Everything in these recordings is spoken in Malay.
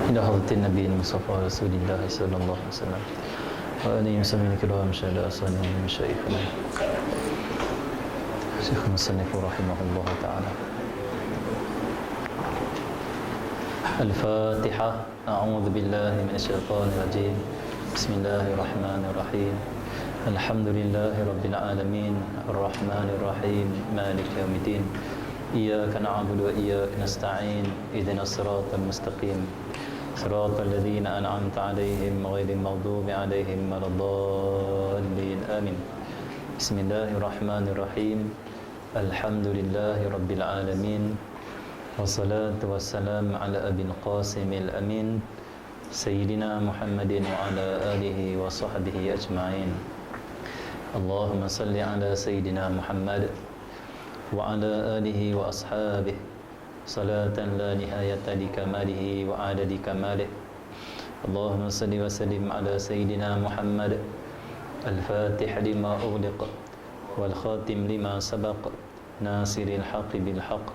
إلى حضرة النبي المصطفى رسول الله صلى الله عليه وسلم وآله وصحبه الكرام شهداء صالحين من مشايخنا شيخ المصنف رحمه الله تعالى. الفاتحة. أعوذ بالله من الشيطان الرجيم. بسم الله الرحمن الرحيم. الحمد لله رب العالمين الرحمن الرحيم مالك يوم الدين إياك نعبد وإياك نستعين اهدنا الصراط المستقيم صراط الذين أنعمت عليهم غير المغضوب عليهم ولا الضالين آمين. بسم الله الرحمن الرحيم. الحمد لله رب العالمين والصلاة والسلام على أبي القاسم الأمين سيدنا محمد وعلى آله وصحبه أجمعين. اللهم صل على سيدنا محمد وعلى آله وأصحابه صلاة لا نهاية لكماله وعدد كماله. اللهم صل وسلم على سيدنا محمد الفاتح لما أغلق والخاتم لما سبق ناصر الحق بالحق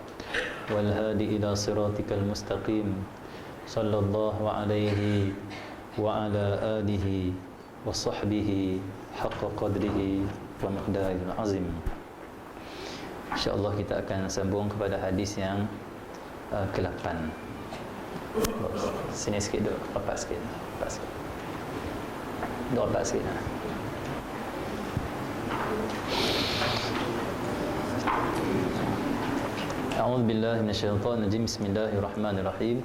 والهادي إلى صراطك المستقيم صلى الله عليه وعلى آله وصحبه حق قدره ومقداره العظيم. InsyaAllah kita akan sambung kepada hadis yang ke-8. Sini sikit dulu, rapat sikit. Rapat sikit. A'udzu billahi minasyaitonir rajim. Bismillahirrahmanirrahim.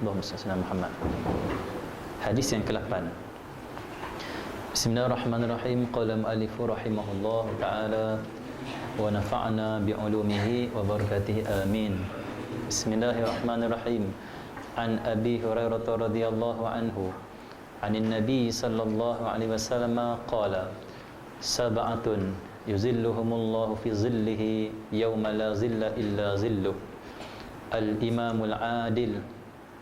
Allahumma shalli ala Muhammad. Hadis yang ke-8. Bismillahirrahmanirrahim. Qala al-mu'allif rahimahullah ta'ala wa nafa'na bi'ulumihi wa barakatihi amin. Bismillahirrahmanirrahim. An Abi Hurairah radhiyallahu anhu 'anil Nabi sallallahu alaihi wasallam qala sab'atun yuzilluhumullahu fi zillihi yawma la zilla illa zilluh al-imamul 'adil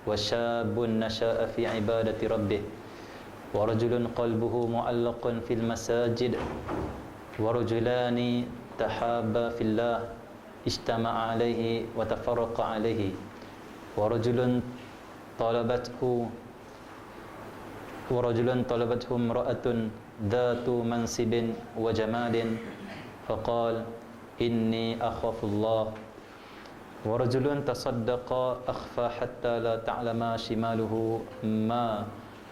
wa syabun nasha'a fi ibadati rabbih wa rajulun qalbuhu mu'allaqun fil masajid wa rajulani tahabba fillah ijtama'a alaihi wa tafarraqa alaihi wa rajulun talabathu imra'atun dhatu mansibin wa jamalin faqala inni akhafullah wa rajulun tasaddaqa akhfa hatta la ta'lama shimaluhu ma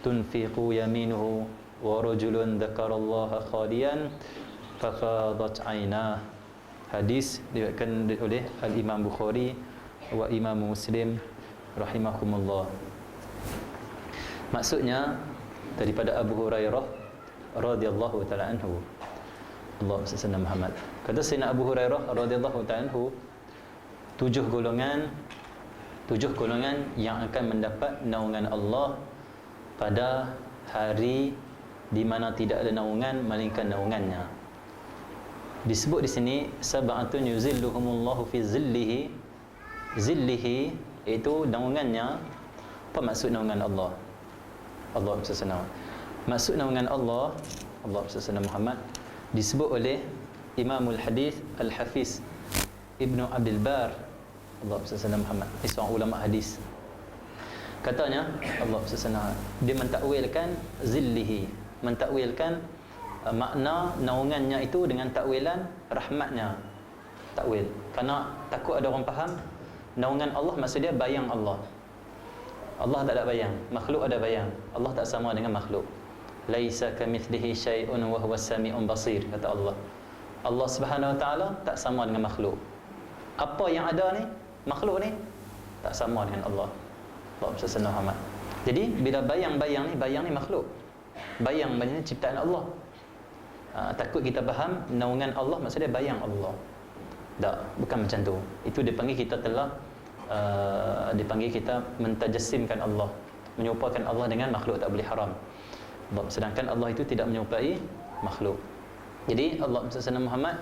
tunfiqu yaminuhu wa rajulun dzakarallaha khaliyan fafadat aynah. Hadis diriwayatkan oleh Al-Imam Bukhari wa Imam Muslim rahimahumullah. Maksudnya daripada Abu Hurairah radhiyallahu taala anhu. Allahumma salli ala Muhammad. Kata Sayyidina Abu Hurairah radhiyallahu taala anhu, tujuh golongan yang akan mendapat naungan Allah pada hari di mana tidak ada naungan melainkan naungannya. Disebut di sini sab'atun yuzilluhumullahu fi zillihi. Zillihi itu naungannya. Apa maksud naungan Allah? Allah SWT. Maksud naungan Allah SWT Muhammad disebut oleh Imamul Hadis Al-Hafiz Ibnu Abdul Bar Allah SWT Muhammad. Ini seorang ulama hadis. Katanya Allah SWT dia mentakwilkan zillihi, mentakwilkan makna naungannya itu dengan takwilan rahmatnya. Takwil. Kerana takut ada orang faham naungan Allah maksud dia bayang Allah. Allah tak ada bayang, makhluk ada bayang. Allah tak sama dengan makhluk. Laisa kamitslihi syai'un wa huwas sami'un basir, kata Allah. Allah Subhanahu wa taala tak sama dengan makhluk. Apa yang ada ni, makhluk ni tak sama dengan Allah. Allah Muhammad. Jadi bila bayang ni makhluk. Bayang ni ciptaan Allah. Takut kita faham naungan Allah maksudnya bayang Allah. Tak, bukan macam tu. Itu dipanggil kita telah dipanggil kita mentajassimkan Allah, menyerupakan Allah dengan makhluk, tak boleh haram. Sedangkan Allah itu tidak menyerupai makhluk. Jadi Allah SWT Muhammad,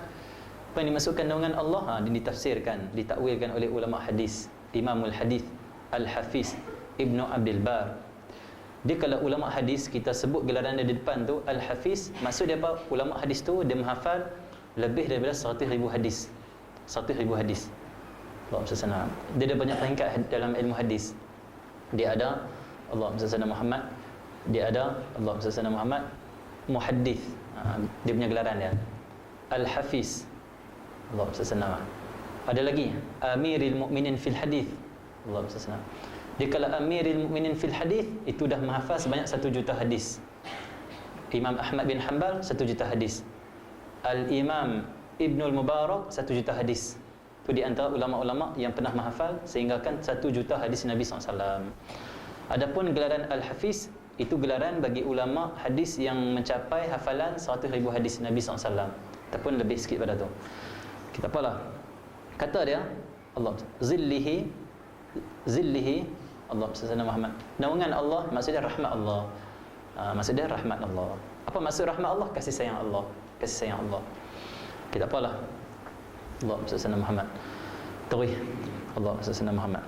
apa yang dimasukkan naungan Allah, ditafsirkan, ditakwilkan oleh ulama hadis, Imamul Hadis Al-Hafiz Ibnu Abdul Bar. Dia kalau ulama hadis kita sebut gelaran dia di depan tu Al-Hafiz, maksud dia apa? Ulama hadis tu dia menghafal lebih daripada 100,000 hadis. 100,000 hadis. Allah SWT. Dia ada banyak peringkat dalam ilmu hadis. Dia ada Allahumma salli ala Muhammad. Dia ada Allahumma salli ala Muhammad muhaddits, dia punya gelaran dia. Al-Hafiz, Allahumma salli ala. Ada lagi Amiril Mukminin fil Hadis, Allahumma salli ala. Dia kalau Amiril Mukminin fil Hadis itu dah menghafaz sebanyak 1 juta hadis. Imam Ahmad bin Hanbal 1 juta hadis. Al-Imam Ibnul Mubarak 1 juta hadis. Itu di antara ulama-ulama yang pernah menghafal sehinggakan 1 juta hadis Nabi SAW. Adapun gelaran Al-Hafiz itu gelaran bagi ulama hadis yang mencapai hafalan 100,000 hadis Nabi SAW ataupun lebih sikit pada tu. Kita apalah kata dia Allah zillihi Allah sallallahu Muhammad. Naungan Allah maksudnya rahmat Allah. Maksudnya rahmat Allah. Apa maksud rahmat Allah? Kasih sayang Allah. Kasih sayang Allah. Kita apalah Allah sallallahu Muhammad. Terus Allah sallallahu Muhammad.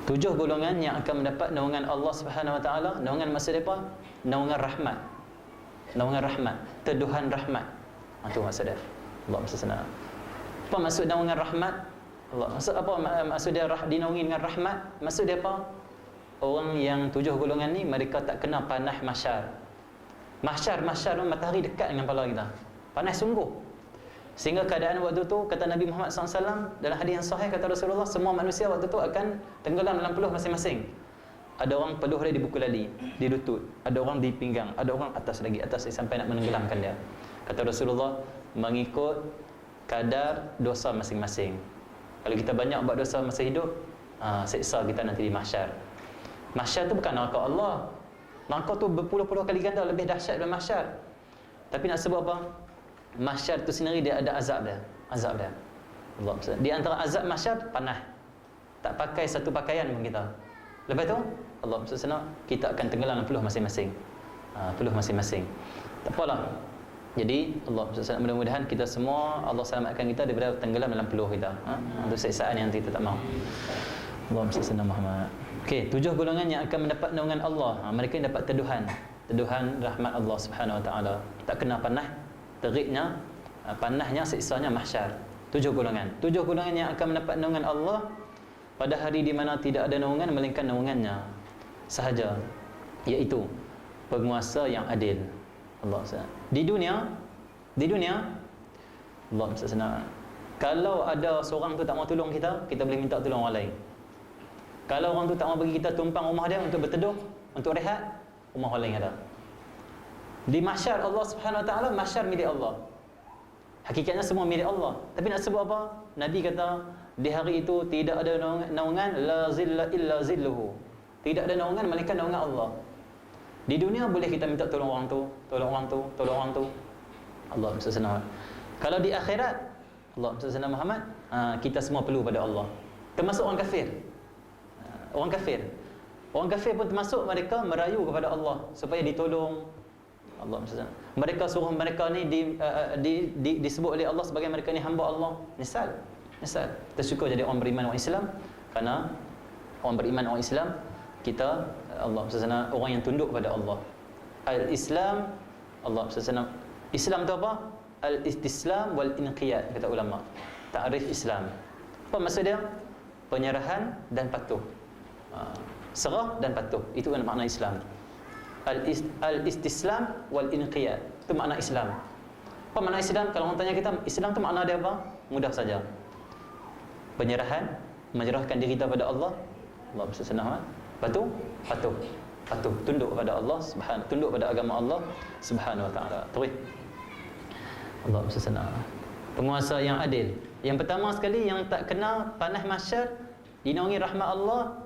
7 golongan yang akan mendapat naungan Allah Subhanahu Wa Taala. Naungan maksud apa? Naungan rahmat. Naungan rahmat, teduhan rahmat. Itu maksud dia. Allah sallallahu. Apa maksud naungan rahmat? Allah maksud apa? Maksud dia dinaungi dengan rahmat. Maksud dia apa? Orang yang 7 golongan ni mereka tak kena panas mahsyar. Mahsyar matahari dekat dengan kepala kita. Panas sungguh. Sehingga keadaan waktu tu kata Nabi Muhammad SAW dalam hadis yang sahih, kata Rasulullah, semua manusia waktu tu akan tenggelam dalam peluh masing-masing. Ada orang peluh dia di buku lali, di lutut, ada orang di pinggang, ada orang atas lagi, atas sampai nak menenggelamkan dia. Kata Rasulullah, mengikut kadar dosa masing-masing. Kalau kita banyak buat dosa masa hidup, seksa kita nanti di mahsyar. Mahsyar tu bukan neraka Allah. Neraka tu berpuluh-puluh kali ganda lebih dahsyat daripada mahsyar. Tapi nak sebut apa? Mahsyar tu sendiri dia ada azab dia. Azab dia. Allah. Di antara azab mahsyar panah. Tak pakai satu pakaian pun kita. Lepas tu Allah SWT kita akan tenggelam dalam peluh masing-masing. Peluh masing-masing. Tak apalah. Jadi Allah SWT mudah-mudahan kita semua Allah selamatkan kita daripada tenggelam dalam peluh kita. Untuk siksaan yang kita tak mahu. Allah SWT Muhammad. Okey, 7 golongan yang akan mendapat naungan Allah. Mereka yang dapat teduhan rahmat Allah Subhanahu Wa Taala. Tak kena panah teriknya, panahnya, siksanya mahsyar. 7 golongan. 7 golongan yang akan mendapat naungan Allah pada hari di mana tidak ada naungan melainkan naungannya sahaja, iaitu penguasa yang adil. Allah SWT. Di dunia Allah SWT, kalau ada seorang tu tak mau tolong kita, kita boleh minta tolong orang lain. Kalau orang tu tak mau bagi kita tumpang rumah dia untuk berteduh, untuk rehat, rumah orang lain ada. Di mahsyar Allah Subhanahu Wa Taala, mahsyar milik Allah. Hakikatnya semua milik Allah. Tapi nak sebut apa? Nabi kata di hari itu tidak ada naungan, la zilla illa zilluhu. Tidak ada naungan melainkan naungan Allah. Di dunia boleh kita minta tolong orang tu, tolong orang tu, tolong orang tu. Allah SWT. Kalau di akhirat, Allah SWT Muhammad, kita semua perlu pada Allah. Termasuk orang kafir. Orang kafir pun termasuk mereka merayu kepada Allah supaya ditolong. Allah SWT. Mereka suruh mereka ni disebut oleh Allah sebagai mereka ni hamba Allah. Misal kita syukur jadi orang beriman, orang Islam, kerana orang beriman, orang Islam, kita Allah SWT orang yang tunduk pada Allah. Al-Islam, Allah SWT. Islam tu apa? Al-istislam wal-inqiyad, kata ulama. Ta'rif Islam. Apa maksud dia? Penyerahan dan patuh. Serah dan patuh. Itu kan makna Islam. Al-istislam wal-inqiyad. Itu makna Islam. Apa makna Islam? Kalau orang tanya kita, Islam tu makna dia apa? Mudah saja. Penyerahan, menyerahkan diri kita pada Allah. Allah SWT. Patuh, tunduk pada Allah Subhanahu, tunduk pada agama Allah Subhanahu Wa Taala. Terus Allah SWT. Penguasa yang adil. Yang pertama sekali yang tak kena panah mahsyar, dinaungi rahmat Allah,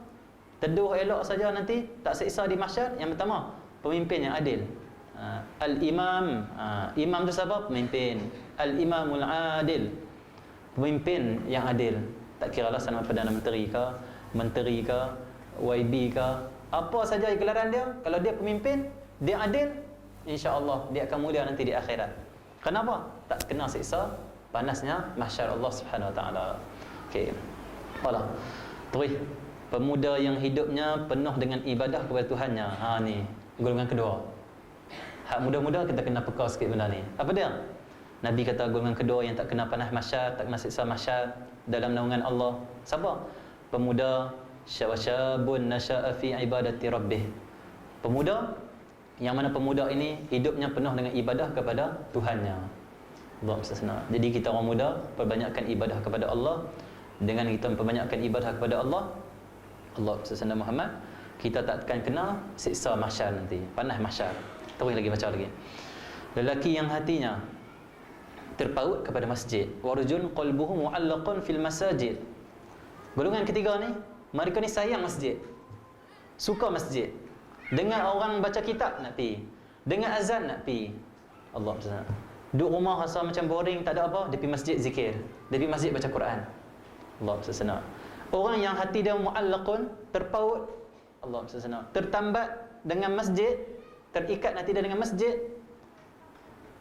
teduh elok saja nanti, tak siksa di mahsyar. Yang pertama, pemimpin yang adil. Al-imam. Imam tu siapa? Pemimpin. Al-imamul adil. Pemimpin yang adil. Tak kiralah sama Perdana Menteri ke, YB ke, apa saja gelaran dia, kalau dia pemimpin, dia adil, insya-Allah dia akan mulia nanti di akhirat. Kenapa? Tak kena siksa panasnya mahsyar Allah Subhanahu Wa Taala. Okey. Apalah. Terus pemuda yang hidupnya penuh dengan ibadah kepada Tuhannya. Ni golongan kedua. Hak muda-muda kita kena peka sikit benda ni. Apa dia? Nabi kata golongan kedua yang tak kena panah mahsyar, tak kena siksa mahsyar dalam naungan Allah. Siapa? Pemuda syabun nasha'a fi ibadati rabbih. Pemuda yang mana pemuda ini hidupnya penuh dengan ibadah kepada Tuhannya. Allah senang. Jadi kita orang muda perbanyakkan ibadah kepada Allah. Dengan kita perbanyakkan ibadah kepada Allah, Allah senang Muhammad, kita tak akan kena siksa mahsyar nanti, panas mahsyar. Terus lagi baca lagi. Lelaki yang hatinya terpaut kepada masjid, warjun qalbuhu mu'allaqun fil masajid. Golongan ketiga ni, mereka ni sayang masjid, suka masjid. Dengar orang baca kitab nak pi, dengar azan nak pi. Allah SWT. Duduk rumah rasa macam boring, tak ada apa, dia pergi masjid zikir, dia pergi masjid baca Quran. Allah SWT. Orang yang hati dia mu'allaqun, terpaut, Allah SWT, tertambat dengan masjid, terikat hati dia dengan masjid,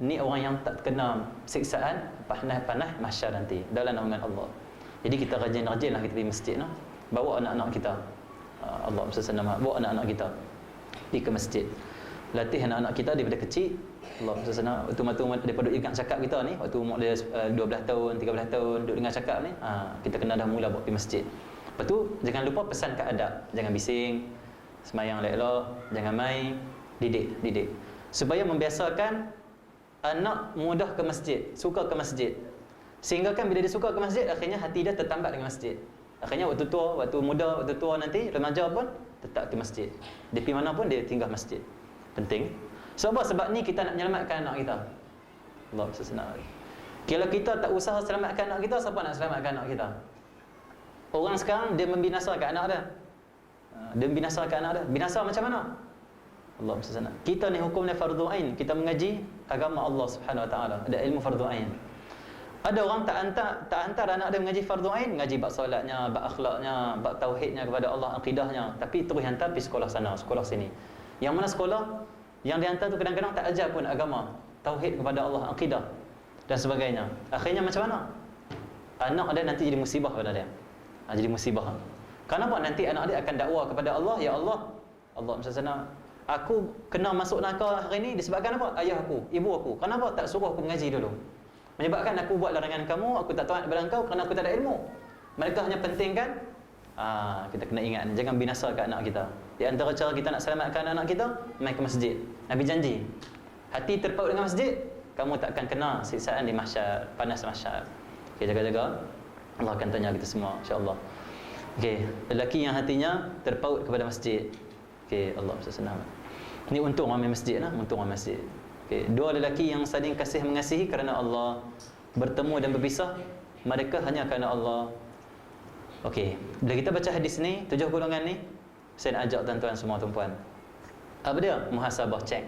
ni orang yang tak kena siksaan panas-panas mahsyar nanti dalam naungan Allah. Jadi kita rajin-rajinlah kita pergi masjid, no? Bawa anak-anak kita, Allah SWT, bawa anak-anak kita pergi ke masjid, latih anak-anak kita daripada kecil. Allah SWT, waktu daripada ingat cakap kita ni, waktu umur dia 12 tahun, 13 tahun duduk dengar cakap ni, kita kena dah mula bawa pergi masjid. Lepas tu jangan lupa pesan kat adab, jangan bising, semayang elok-elok, jangan main, didik supaya membiasakan anak mudah ke masjid, suka ke masjid. Sehingga kan bila dia suka ke masjid, akhirnya hati dia tertambat dengan masjid. Akhirnya waktu tua, waktu muda, waktu tua nanti, remaja pun tetap ke masjid. Dia pergi mana pun dia tinggal masjid. Penting. Sebab sebab ni kita nak menyelamatkan anak kita. Allah SWT. Kalau kita tak usaha selamatkan anak kita, siapa nak selamatkan anak kita? Orang sekarang dia membinasakan anak dia. Dia membinasakan anak dia. Binasa macam mana? Allah SWT. Kita ni hukumnya fardu ain. Kita mengaji agama Allah Subhanahu Wa Taala. Ada ilmu fardu ain. Ada orang tak hantar anak dia mengaji fardu ain, mengaji bab solatnya, bab akhlaknya, bab tauhidnya kepada Allah, akidahnya, tapi terus hantar pergi sekolah sana, sekolah sini. Yang mana sekolah yang dihantar tu kadang-kadang tak ajar pun agama, tauhid kepada Allah, akidah dan sebagainya. Akhirnya macam mana? Anak dia nanti jadi musibah kepada dia. Jadi musibah. Kenapa? Nanti anak dia akan dakwa kepada Allah, ya Allah, Allah misalnya, aku kena masuk neraka hari ni disebabkan apa? Ayah aku, ibu aku. Kenapa tak suruh aku mengaji dulu? Menyebabkan aku buat larangan kamu, aku tak taat kepada engkau kerana aku tak ada ilmu. Mereka hanya pentingkan, kita kena ingat, jangan binasakan anak kita. Di antara cara kita nak selamatkan anak kita, main ke masjid. Nabi janji, hati terpaut dengan masjid, kamu tak akan kena siksaan di mahsyar, panas mahsyar. Okay, jaga-jaga, Allah akan tanya kita semua, insya-Allah. Okay, lelaki yang hatinya terpaut kepada masjid. Okay, Allah SWT. Ini untung orang masjid lah, untung orang masjid. Okay. Dua lelaki yang saling kasih mengasihi kerana Allah, bertemu dan berpisah mereka hanya kerana Allah. Okey, bila kita baca hadis ni, 7 golongan ni, saya nak ajak tuan-tuan semua tuan-puan. Apa dia? Muhasabah, cek.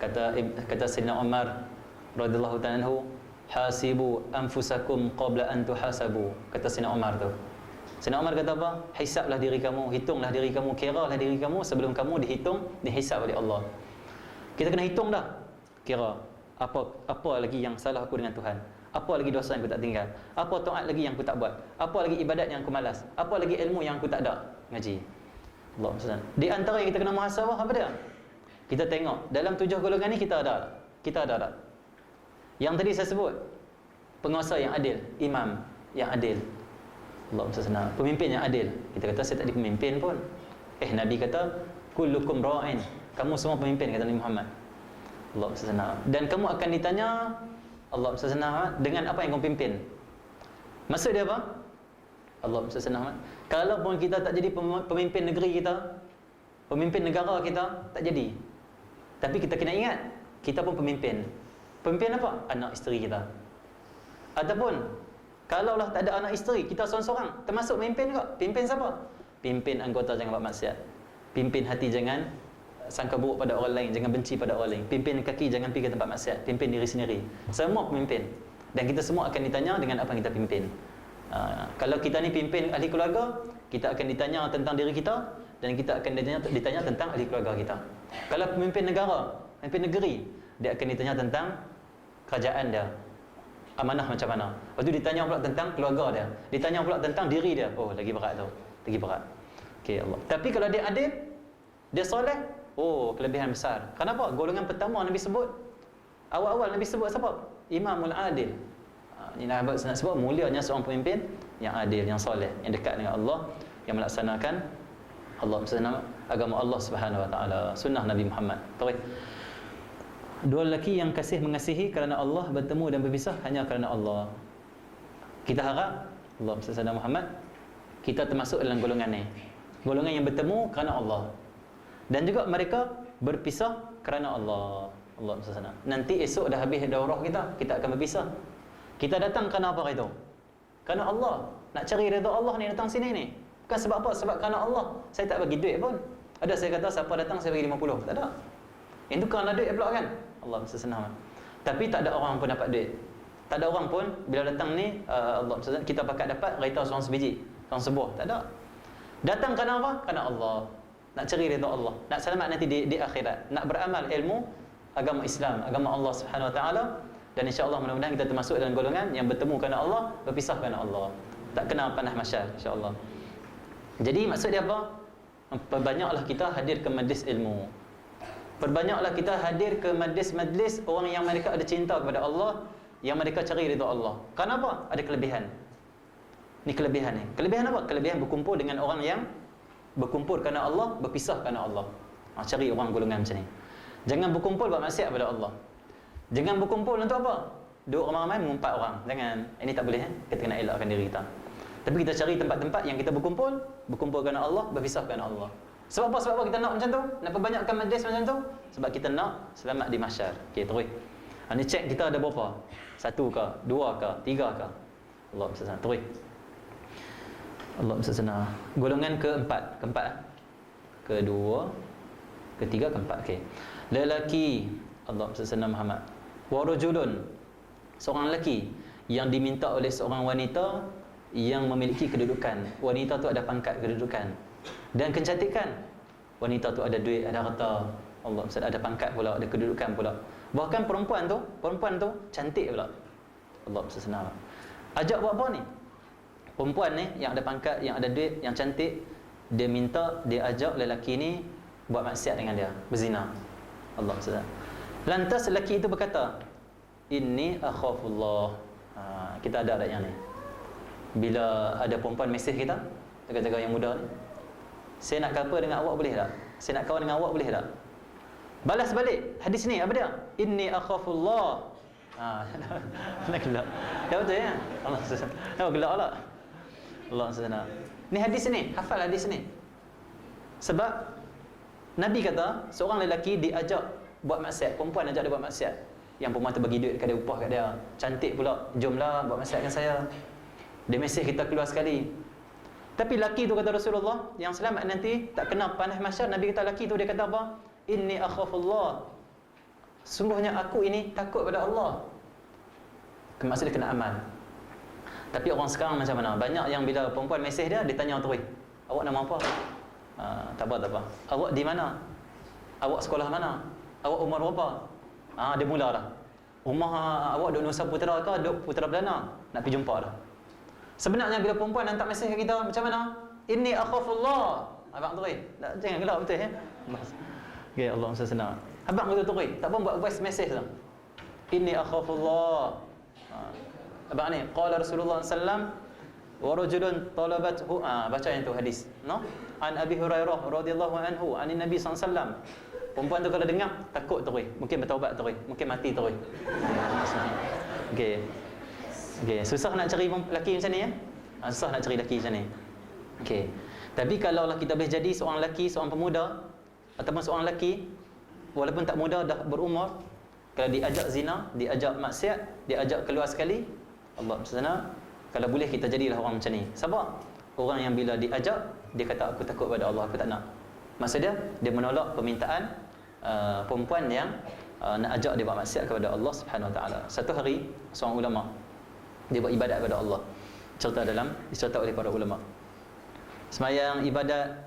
Kata Sayyidina Umar radhiyallahu ta'ala anhu, hasibu anfusakum qabla an tuhasabu. Kata Sayyidina Umar tu. Sayyidina Umar kata apa? Hisablah diri kamu, hitunglah diri kamu, kiralah diri kamu sebelum kamu dihitung, dihisab oleh Allah. Kita kena hitung dah. Kira apa lagi yang salah aku dengan Tuhan? Apa lagi dosa yang aku tak tinggal? Apa taat lagi yang aku tak buat? Apa lagi ibadat yang aku malas? Apa lagi ilmu yang aku tak ada? Ngaji. Allah SWT. Di antara yang kita kena muhasabah apa dia? Kita tengok dalam 7 golongan ni kita ada tak? Yang tadi saya sebut, penguasa yang adil, imam yang adil. Allah SWT. Pemimpin yang adil. Kita kata saya tak ada pemimpin pun. Nabi kata kullukum ra'in. Kamu semua pemimpin, kata Nabi Muhammad. Allah SWT. Dan kamu akan ditanya Allah SWT dengan apa yang kamu pimpin. Maksud dia apa? Allah SWT. Kalau pun kita tak jadi pemimpin negeri kita, pemimpin negara kita, tak jadi. Tapi kita kena ingat, kita pun pemimpin. Pemimpin apa? Anak isteri kita. Ataupun kalau lah tak ada anak isteri, kita seorang-seorang, termasuk pemimpin juga. Pimpin siapa? Pimpin anggota jangan buat maksiat. Pimpin hati jangan sangka buruk pada orang lain, jangan benci pada orang lain. Pimpin kaki jangan pergi ke tempat maksiat. Pimpin diri sendiri. Semua pemimpin. Dan kita semua akan ditanya dengan apa yang kita pimpin. Kalau kita ni pimpin ahli keluarga, kita akan ditanya tentang diri kita, dan kita akan ditanya tentang ahli keluarga kita. Kalau pemimpin negara, pemimpin negeri, dia akan ditanya tentang kerajaan dia, amanah macam mana. Lepas tu ditanya pula tentang keluarga dia, ditanya pula tentang diri dia. Oh, lagi berat tu, lagi berat. Okay, Allah. Tapi kalau dia adil, dia soleh, oh, kelebihan besar. Kenapa? Golongan pertama Nabi sebut, awal-awal Nabi sebut siapa? Imamul Adil. Ini nak sebut mulianya seorang pemimpin yang adil, yang soleh, yang dekat dengan Allah yang melaksanakan Allah agama Allah Subhanahu wa taala, sunnah Nabi Muhammad. Baik. Dua lelaki yang kasih mengasihi kerana Allah, bertemu dan berpisah hanya kerana Allah. Kita harap Allah Subhanahu Muhammad kita termasuk dalam golongan ni. Golongan yang bertemu kerana Allah. Dan juga mereka berpisah kerana Allah. Allah Subhanahu. Nanti esok dah habis daurah kita akan berpisah. Kita datang kerana apa itu? Kerana Allah. Nak cari redha Allah ni, datang sini ni. Bukan sebab apa? Sebab kerana Allah. Saya tak bagi duit pun. Ada saya kata siapa datang saya bagi 50. Tak ada. Itu kerana duit pula kan? Allah Subhanahu. Tapi tak ada orang pun dapat duit. Tak ada orang pun bila datang ni Allah Subhanahu kita pakat dapat raita seorang sebiji, seorang sebuah. Tak ada. Datang kerana apa? Kerana Allah. Nak cari redha Allah. Nak selamat nanti di akhirat. Nak beramal ilmu agama Islam, agama Allah Subhanahu wa taala, dan insya-Allah mudah-mudahan kita termasuk dalam golongan yang bertemu kerana Allah, berpisah kerana Allah. Tak kena panah masyar insya-Allah. Jadi maksud dia apa? Perbanyaklah kita hadir ke majlis ilmu. Perbanyaklah kita hadir ke majlis-majlis orang yang mereka ada cinta kepada Allah, yang mereka cari ridha Allah. Kenapa? Ada kelebihan. Ni kelebihan ni. Kelebihan apa? Kelebihan berkumpul dengan orang yang berkumpul kerana Allah, berpisah kerana Allah. Cari orang golongan macam ni. Jangan berkumpul buat maksiat kepada Allah. Jangan berkumpul untuk apa? Duduk ramai-ramai mengumpat orang. Jangan. Ini tak boleh. Kita kena elakkan diri kita. Tapi kita cari tempat-tempat yang kita berkumpul kerana Allah, berpisah kerana Allah. Sebab apa? Sebab apa kita nak macam tu? Nak perbanyakkan majlis macam tu? Sebab kita nak selamat di mahsyar. Okey, terus. Ini cek kita ada berapa? 1 ke? 2 ke? 3 ke? Allah SWT. Terus. Allah SWT. Golongan keempat. Kedua. Ketiga, keempat. Okey. Lelaki. Allah SWT Muhammad. Warujulun. Seorang lelaki yang diminta oleh seorang wanita yang memiliki kedudukan. Wanita tu ada pangkat kedudukan dan kecantikan. Wanita tu ada duit, ada harta. Allah SWT ada pangkat pula, ada kedudukan pula. Bahkan perempuan tu cantik pula. Allah SWT. Ajak buat apa ni? Perempuan ni yang ada pangkat, yang ada duit, yang cantik, dia minta, dia ajak lelaki ni buat maksiat dengan dia, berzina. Allah SWT. Lantas lelaki itu berkata, inni akhafullah. Kita ada ayat yang ni. Bila ada perempuan mesej kita, jaga-jaga yang muda ni, saya nak couple dengan awak boleh tak? Saya nak kawan dengan awak boleh tak? Balas balik hadis ni, apa dia? Inni akhafullah. Nak gelak. Ya betul ya? Allah SWT. Nak gelak pula. Allah SWT. Ni hadis ni, hafal hadis ni. Sebab Nabi kata, seorang lelaki diajak buat maksiat, perempuan ajak dia buat maksiat. Yang perempuan tu bagi duit dekat dia, upah kat dia. Cantik pula, jomlah buat maksiat dengan saya. Dia mesej kita keluar sekali. Tapi laki tu kata Rasulullah, yang selamat nanti tak kena panah mahsyar. Nabi kata laki tu dia kata apa? Inni akhafullah. Sungguhnya aku ini takut pada Allah. Maksud dia kena amal. Tapi orang sekarang macam mana? Banyak yang bila perempuan mesej dia tanya terus, awak nama apa? Tak apa. Awak di mana? Awak sekolah mana? Awak umur berapa? Dia mula dah. Rumah awak duduk Nusa Putera ke? Duduk Putera Belana? Nak pergi jumpa dah. Sebenarnya bila perempuan hantar mesej ke kita macam mana? Inni akhafullah. Abang terus. Jangan gelak betul ya. Okey, Allah SWT. Abang betul terus. Tak pun buat voice message dah. Inni akhafullah. Abang ni qala Rasulullah sallam wa rajulun talabathu baca yang tu hadis, no? An Abi Hurairah radhiyallahu anhu anin Nabi sallallahu. Perempuan tu kalau dengar takut terus, mungkin bertaubat terus, mungkin mati terus. Okey. Okey, susah nak cari lelaki macam ni ya? Susah nak cari lelaki macam ni. Okey. Tapi kalau kita boleh jadi seorang lelaki, seorang pemuda ataupun seorang lelaki walaupun tak muda dah berumur, kalau diajak zina, diajak maksiat, diajak keluar sekali, Allah SWT, kalau boleh kita jadilah orang macam ni. Sabar. Orang yang bila diajak, dia kata aku takut pada Allah, aku tak nak. Maksud dia menolak permintaan perempuan yang nak ajak dia buat maksiat kepada Allah Subhanahu Wa Taala. Satu hari seorang ulama dia buat ibadat kepada Allah. Dicerita oleh para ulama. Semayang ibadat,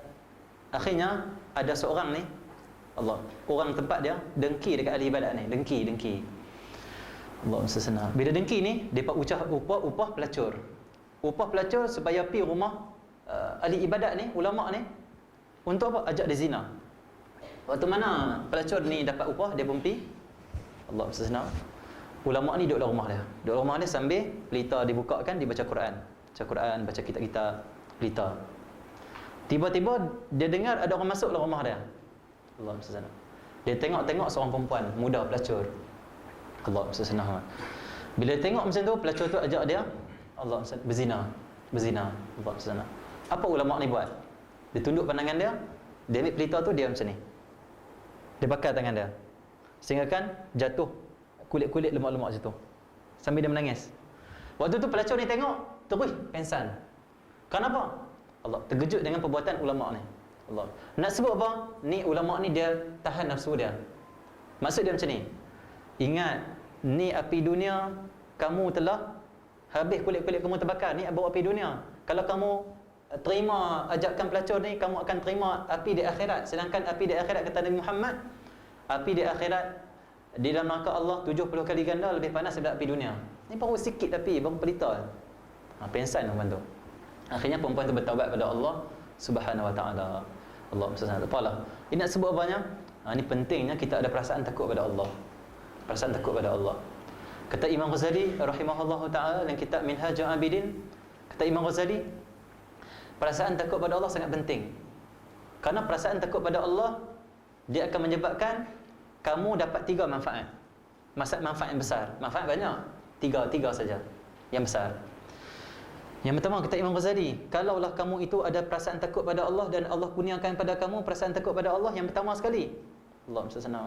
akhirnya ada seorang ni, orang tempat dia dengki dekat ahli ibadat ni, dengki. Allah SWT. Bila dengki ni, depa upah pelacur. Upah pelacur supaya pi rumah ahli ibadat ni, ulama ni, untuk apa? Ajak dia zina. Waktu mana pelacur ni dapat upah, dia pun pi. Allah SWT. Ulama ni duduk dalam rumah dia. Duduk dalam rumah dia sambil pelita dibukakan, dibaca Quran. Baca Quran, baca kitab-kitab, pelita. Tiba-tiba dia dengar ada orang masuk dalam rumah dia. Allah SWT. Dia tengok seorang perempuan muda pelacur. Allah SWT. Bila dia tengok macam tu, pelacur tu ajak dia, Allah SWT, berzina. Allah SWT. Apa ulama ni buat? Dia tunduk pandangan dia, dia ambil pelita tu, dia macam ni. Dia bakar tangan dia. Sehingga kan jatuh kulit-kulit lemak-lemak situ. Sambil dia menangis. Waktu tu pelacur ni tengok, terus pengsan. Kenapa? Allah terkejut dengan perbuatan ulama ni. Allah. Nak sebut apa? Ni ulama ni dia tahan nafsu dia. Maksud dia macam ni. Ingat, ni api dunia, kamu telah habis kulit-kulit kamu terbakar. Ni bau api dunia. Kalau kamu terima ajakan pelacur ni, kamu akan terima api di akhirat. Sedangkan api di akhirat, kata Nabi Muhammad, api di akhirat di dalam neraka Allah 70 kali ganda lebih panas daripada api dunia. Ni baru sikit api, baru pelita. Pengsan perempuan tu. Akhirnya perempuan tu bertaubat pada Allah Subhanahu wa ta'ala. Allah SWT. Apalah. Ini nak sebut apanya? Ini pentingnya kita ada perasaan takut pada Allah. Perasaan takut pada Allah. Kata Imam Ghazali rahimahullahu ta'ala dalam kitab Minhajul Abidin, kata Imam Ghazali, perasaan takut pada Allah sangat penting. Karena perasaan takut pada Allah, dia akan menyebabkan kamu dapat 3 manfaat. Manfaat yang besar. Manfaat banyak. Tiga saja yang besar. Yang pertama, kata Imam Ghazali, kalaulah kamu itu ada perasaan takut pada Allah dan Allah kurniakan pada kamu perasaan takut pada Allah, yang pertama sekali, Allah SWT,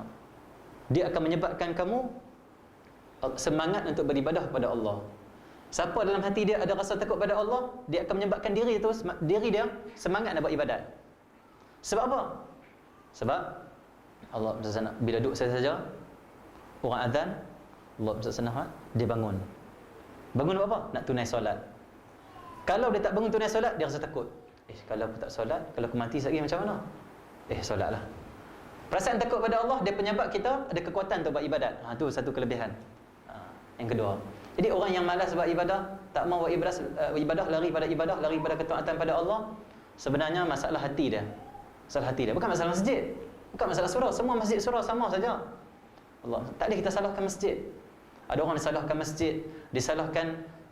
dia akan menyebabkan kamu semangat untuk beribadah kepada Allah. Siapa dalam hati dia ada rasa takut pada Allah, dia akan menyebabkan diri dia semangat nak buat ibadat. Sebab apa? Sebab Allah SWT, bila duduk saja orang azan, Allah SWT, dia bangun. Bangun buat apa? Nak tunai solat. Kalau dia tak bangun tunai solat, dia rasa takut. Kalau aku tak solat, kalau aku mati sekali macam mana? Solatlah. Perasaan takut pada Allah, dia penyebab kita ada kekuatan untuk buat ibadat. Itu satu kelebihan. Yang kedua, jadi orang yang malas buat ibadah, tak mau buat ibadah, lari pada ketaatan pada Allah, sebenarnya masalah hati dia. Masalah hati dia, bukan masalah masjid, bukan masalah surau. Semua masjid surau sama saja. Allah, tak boleh kita salahkan masjid. Ada orang disalahkan masjid, disalahkan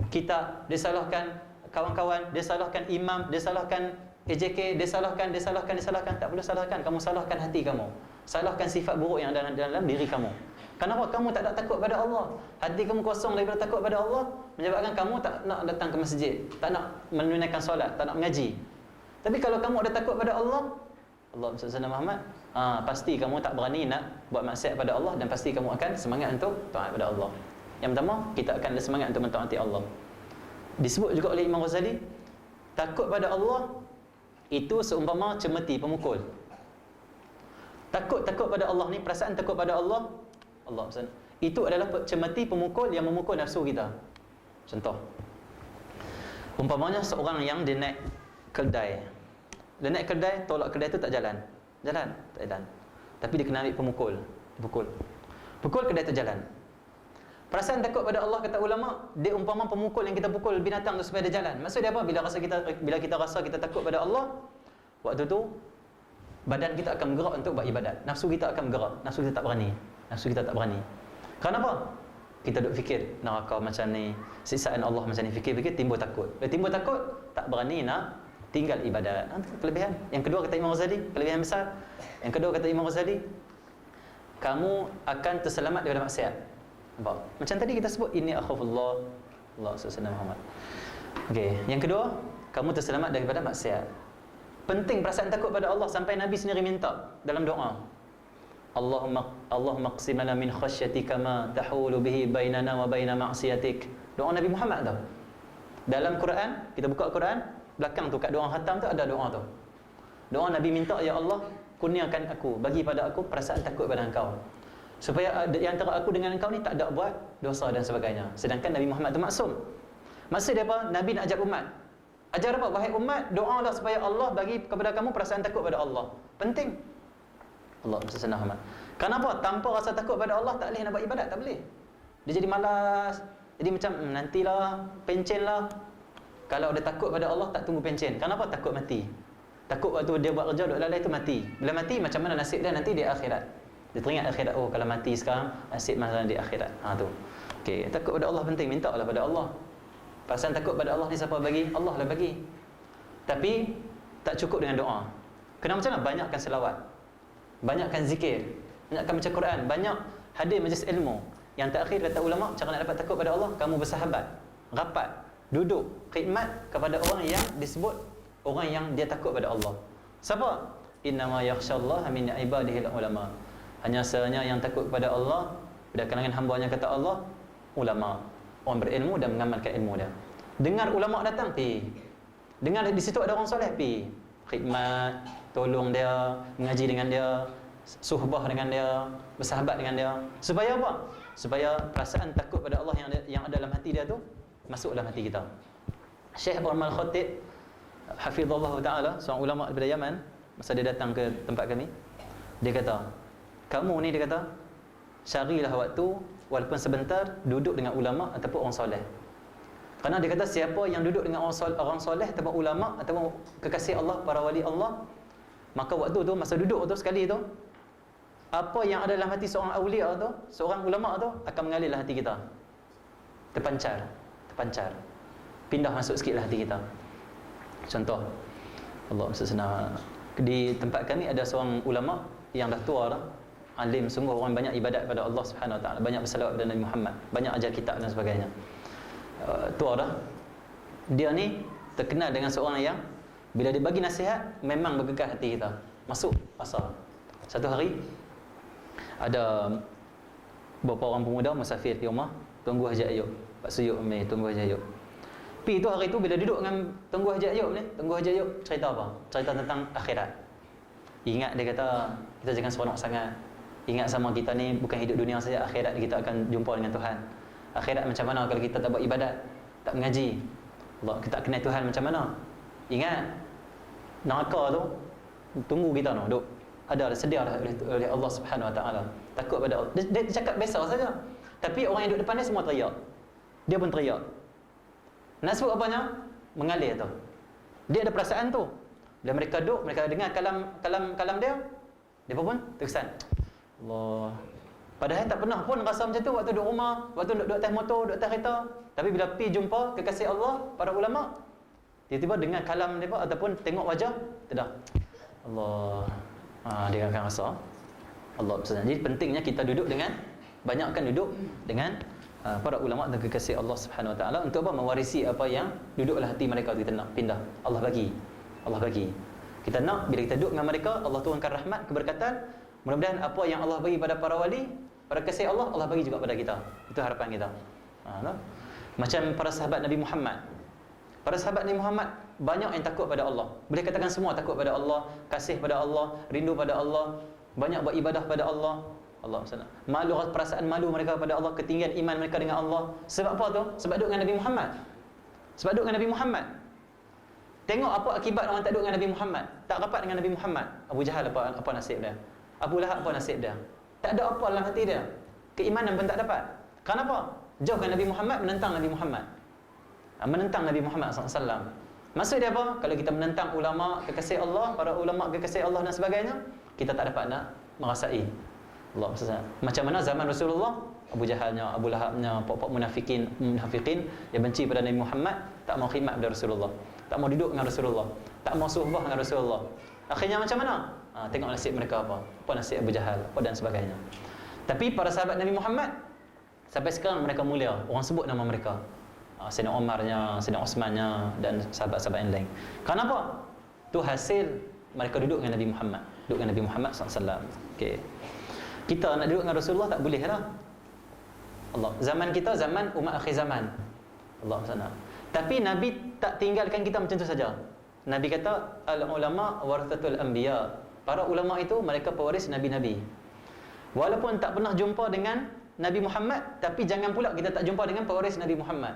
kitab, disalahkan kawan-kawan, dia salahkan imam, dia salahkan AJK, dia salahkan. Tak perlu salahkan. Kamu salahkan hati kamu. Salahkan sifat buruk yang ada dalam diri kamu. Kenapa? Kamu tak ada takut pada Allah. Hati kamu kosong daripada takut pada Allah, menyebabkan kamu tak nak datang ke masjid, tak nak menunaikan solat, tak nak mengaji. Tapi kalau kamu ada takut pada Allah, Allah SWT Muhammad, pasti kamu tak berani nak buat maksiat pada Allah, dan pasti kamu akan semangat untuk taat pada Allah. Yang pertama, kita akan ada semangat untuk mentaati Allah. Disebut juga oleh Imam Ghazali, takut pada Allah itu seumpama cemeti pemukul. Takut pada Allah ni, perasaan takut pada Allah itu adalah cemeti pemukul yang memukul nafsu kita. Contoh, umpamanya seorang yang dia naik kedai. Dia naik kedai, tolak kedai tu tak jalan. Tak jalan. Tapi dia kena ambil pukul kedai tu jalan. Perasaan takut pada Allah, kata ulama, dia umpama pemukul yang kita pukul binatang tu supaya dia jalan. Maksud dia apa? Bila kita rasa kita takut pada Allah, waktu tu badan kita akan bergerak untuk buat ibadat. Nafsu kita akan bergerak. Nafsu kita tak berani. Kenapa? Kita duk fikir neraka macam ni, siksaan Allah macam ni, fikir-fikir timbul takut. Bila timbul takut, tak berani nak tinggal ibadat. Itu kelebihan. Yang kedua, kata Imam Ghazali, kelebihan besar. Yang kedua, kata Imam Ghazali, kamu akan terselamat daripada maksiat. Macam tadi kita sebut, ini akhafullah, Allah SWT Muhammad. Yang kedua, kamu terselamat daripada maksiat. Penting perasaan takut pada Allah, sampai Nabi sendiri minta dalam doa, Allahumma qsim lana min khasyatika ma tahulu bihi bainana wa baina ma'siyatik. Doa Nabi Muhammad tu. Dalam Quran, kita buka Quran, belakang tu kat doa khatam tu ada doa tu. Doa Nabi minta, ya Allah, kurniakan aku, bagi pada aku perasaan takut pada Engkau, supaya di antara aku dengan engkau ni tak ada buat dosa dan sebagainya. Sedangkan Nabi Muhammad tu maksum. Maksud dia apa? Nabi nak ajak umat. Ajar apa? Wahai umat, doalah supaya Allah bagi kepada kamu perasaan takut pada Allah. Penting. Allah SWT Muhammad. Kenapa? Tanpa rasa takut pada Allah tak boleh nak buat ibadat, tak boleh. Dia jadi malas. Jadi macam nantilah, pencen lah. Kalau dia takut pada Allah, tak tunggu pencen. Kenapa? Takut mati. Takut waktu dia buat kerja duk lalai tu mati. Bila mati, macam mana nasib dia nanti di akhirat. Dia teringat akhirat, kalau mati sekarang, nasib masa di akhirat. Tu. Takut pada Allah penting, minta lah pada Allah. Perasaan takut pada Allah ni siapa bagi? Allah lah bagi. Tapi Tak cukup dengan doa. Kena macam mana? Banyakkan selawat, banyakkan zikir, banyakkan baca Quran, banyak hadir majlis ilmu. Yang terakhir kata ulama, cara nak dapat takut pada Allah, kamu bersahabat, rapat, duduk, khidmat kepada orang yang disebut orang yang dia takut pada Allah. Siapa? Innama yakhsyallaha min ibadihil ulama. Hanya sahaja yang takut kepada Allah pada kalangan hamba-Nya, kata Allah, ulama, orang berilmu dan mengamalkan ilmu dia. Dengar ulama datang, pi. Dengar di situ ada orang soleh, pi. Khidmat, tolong dia, mengaji dengan dia, suhbah dengan dia, bersahabat dengan dia. Supaya apa? Supaya perasaan takut pada Allah yang ada dalam hati dia tu masuk dalam hati kita. Syekh Umar Khatib hafizallahu taala, seorang ulama daripada Yaman, masa dia datang ke tempat kami, dia kata, kamu ni, dia kata, carilah waktu walaupun sebentar duduk dengan ulama ataupun orang soleh. Kerana dia kata siapa yang duduk dengan orang soleh ataupun ulama ataupun kekasih Allah, para wali Allah, maka waktu tu, masa duduk tu sekali tu, apa yang ada dalam hati seorang awliya tu, seorang ulama tu, akan mengalir dalam hati kita. Terpancar, pindah masuk sikit dalam hati kita. Contoh, Allah senang, di tempat kami ada seorang ulama yang dah tua dah, alim sungguh, orang banyak ibadat pada Allah Subhanahu Wa Taala, banyak bersalawat kepada Nabi Muhammad, banyak ajar kitab dan sebagainya. Tua dah. Dia ni terkenal dengan seorang yang bila dia bagi nasihat memang bergegar hati kita, masuk asal. Satu hari ada beberapa orang pemuda musafir di rumah Tunggu Haji Ayub, Pak Suyuk ni, Tunggu Haji Ayub. Pi tu hari tu bila duduk dengan Tunggu Haji Ayub ni, Tunggu Haji Ayub cerita apa? Cerita tentang akhirat. Ingat, dia kata, kita jangan seronok sangat. Ingat sama kita ni bukan hidup dunia saja, akhirat kita akan jumpa dengan Tuhan. Akhirat macam mana kalau kita tak buat ibadat, tak mengaji, Allah, kita tak kenal Tuhan macam mana? Ingat, neraka tu tunggu kita tu, duk ada sedia oleh Allah Subhanahu Wa Taala. Takut pada Allah. Dia cakap biasa saja. Tapi orang yang duduk depan dia semua teriak. Dia pun teriak. Nak sebut apanya? Mengalir tu. Dia ada perasaan tu. Bila mereka duduk, mereka dengar kalam dia, dia pun terkesan. Allah. Padahal tak pernah pun rasa macam tu waktu duduk rumah, waktu duduk atas motor, duduk atas kereta. Tapi bila pergi jumpa kekasih Allah, para ulama, tiba-tiba dengar kalam mereka ataupun tengok wajah, tidak. Allah. Dia akan rasa Allah bersedia. Jadi pentingnya kita duduk dengan, banyakkan duduk dengan para ulama dan kekasih Allah Subhanahu Wa Taala untuk apa? Mewarisi apa yang duduk dalam hati mereka tu, kita nak pindah. Allah bagi. Kita nak bila kita duduk dengan mereka, Allah turunkan rahmat, keberkatan. Mudah-mudahan apa yang Allah bagi pada para wali, para kekasih Allah, Allah bagi juga pada kita. Itu harapan kita. Macam para sahabat Nabi Muhammad. Para sahabat Nabi Muhammad banyak yang takut pada Allah. Boleh katakan semua takut pada Allah, kasih pada Allah, rindu pada Allah, banyak beribadah pada Allah. Allah SWT. Malu, perasaan malu mereka pada Allah, ketinggian iman mereka dengan Allah. Sebab apa tu? Sebab duduk dengan Nabi Muhammad. Sebab duduk dengan Nabi Muhammad. Tengok apa akibat orang tak duduk dengan Nabi Muhammad, tak rapat dengan Nabi Muhammad. Abu Jahal apa nasib dia? Abu Lahab apa nasib dia? Tak ada apa dalam hati dia. Keimanan pun tak dapat. Kenapa? Jauhkan Nabi Muhammad, menentang Nabi Muhammad. Menentang Nabi Muhammad SAW. Maksud dia apa? Kalau kita menentang ulama kekasih Allah, para ulama kekasih Allah dan sebagainya, kita tak dapat nak merasai Allah. Macam mana zaman Rasulullah, Abu Jahalnya, Abu Lahabnya, pokok munafikin yang benci pada Nabi Muhammad, tak mau khidmat pada Rasulullah, tak mau duduk dengan Rasulullah, tak mau suhbah dengan Rasulullah. Akhirnya macam mana? Tengok nasib mereka apa nasib Abu Jahal, apa dan sebagainya. Tapi para sahabat Nabi Muhammad sampai sekarang mereka mulia, orang sebut nama mereka. Sayyidina Umarnya, Sayyidina Osmannya dan sahabat-sahabat yang lain. Kenapa? Tu hasil mereka duduk dengan Nabi Muhammad, duduk dengan Nabi Muhammad SAW. Okey. Kita nak duduk dengan Rasulullah tak boleh lah. Allah. Zaman kita zaman umat akhir zaman. Allah SWT. Tapi Nabi tak tinggalkan kita macam tu saja. Nabi kata al-ulama warathatul anbiya. Para ulama itu mereka pewaris nabi-nabi. Walaupun tak pernah jumpa dengan Nabi Muhammad, tapi jangan pula kita tak jumpa dengan pewaris Nabi Muhammad.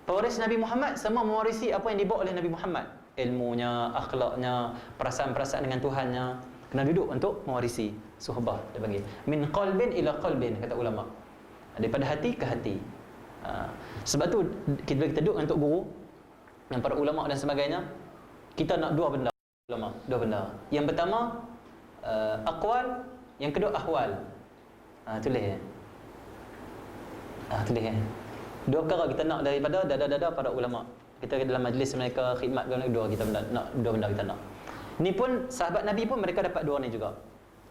Pewaris Nabi Muhammad semua mewarisi apa yang dibawa oleh Nabi Muhammad. Ilmunya, akhlaknya, perasaan-perasaan dengan Tuhannya. Kena duduk untuk mewarisi. Suhbah dia panggil. Min qalbin ila qalbin, kata ulama. Daripada hati ke hati. Sebab tu bila kita duduk untuk guru dengan para ulama dan sebagainya, kita nak dua benda ulama, dua benda. Yang pertama aqwal, yang kedua ahwal. Tulis. Tulis. Dua perkara kita nak daripada dada-dada para ulama. Kita dalam majlis mereka khidmat dua kita nak dua benda kita nak. Ni pun sahabat Nabi pun mereka dapat dua ni juga.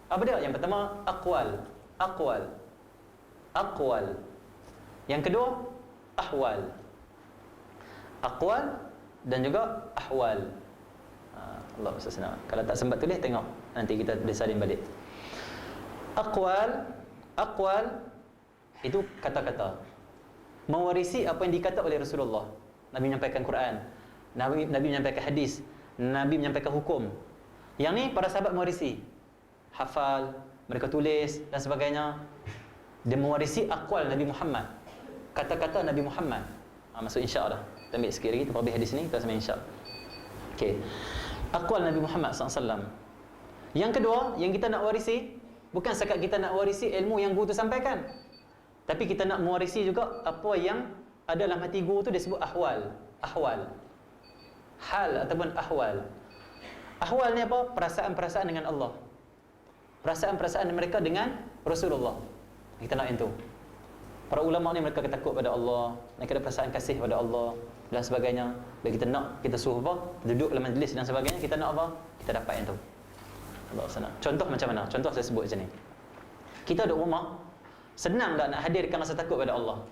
Apa dia? Yang pertama aqwal. Yang kedua ahwal. Aqwal dan juga ahwal. Allah SWT. Kalau tak sempat tulis tengok, nanti kita boleh salin balik. Aqwal itu kata-kata. Mewarisi apa yang dikata oleh Rasulullah. Nabi menyampaikan Quran, Nabi menyampaikan hadis, Nabi menyampaikan hukum. Yang ni para sahabat mewarisi. Hafal, mereka tulis dan sebagainya. Dia mewarisi aqwal Nabi Muhammad. Kata-kata Nabi Muhammad. Masuk insya' dah. Kita ambil sikit lagi, kita habis hadis ni, kita sampai insya'. Okey. Aqwal Nabi Muhammad SAW. Yang kedua, yang kita nak warisi, bukan sekat kita nak warisi ilmu yang guru tu sampaikan, tapi kita nak mewarisi juga apa yang ada dalam hati guru tu, disebut ahwal. Hal ataupun ahwal. Ahwal ni apa? Perasaan-perasaan dengan Allah. Perasaan-perasaan mereka dengan Rasulullah. Kita nak yang tu. Para ulama ni mereka takut pada Allah, mereka ada perasaan kasih pada Allah dan sebagainya. Bila kita nak, kita suruh apa? Duduk dalam majlis dan sebagainya, kita nak apa? Kita dapat yang tu. Allah SWT. Contoh macam mana? Contoh saya sebut macam ni. Kita duduk rumah, senang tak nak hadirkan rasa takut pada Allah?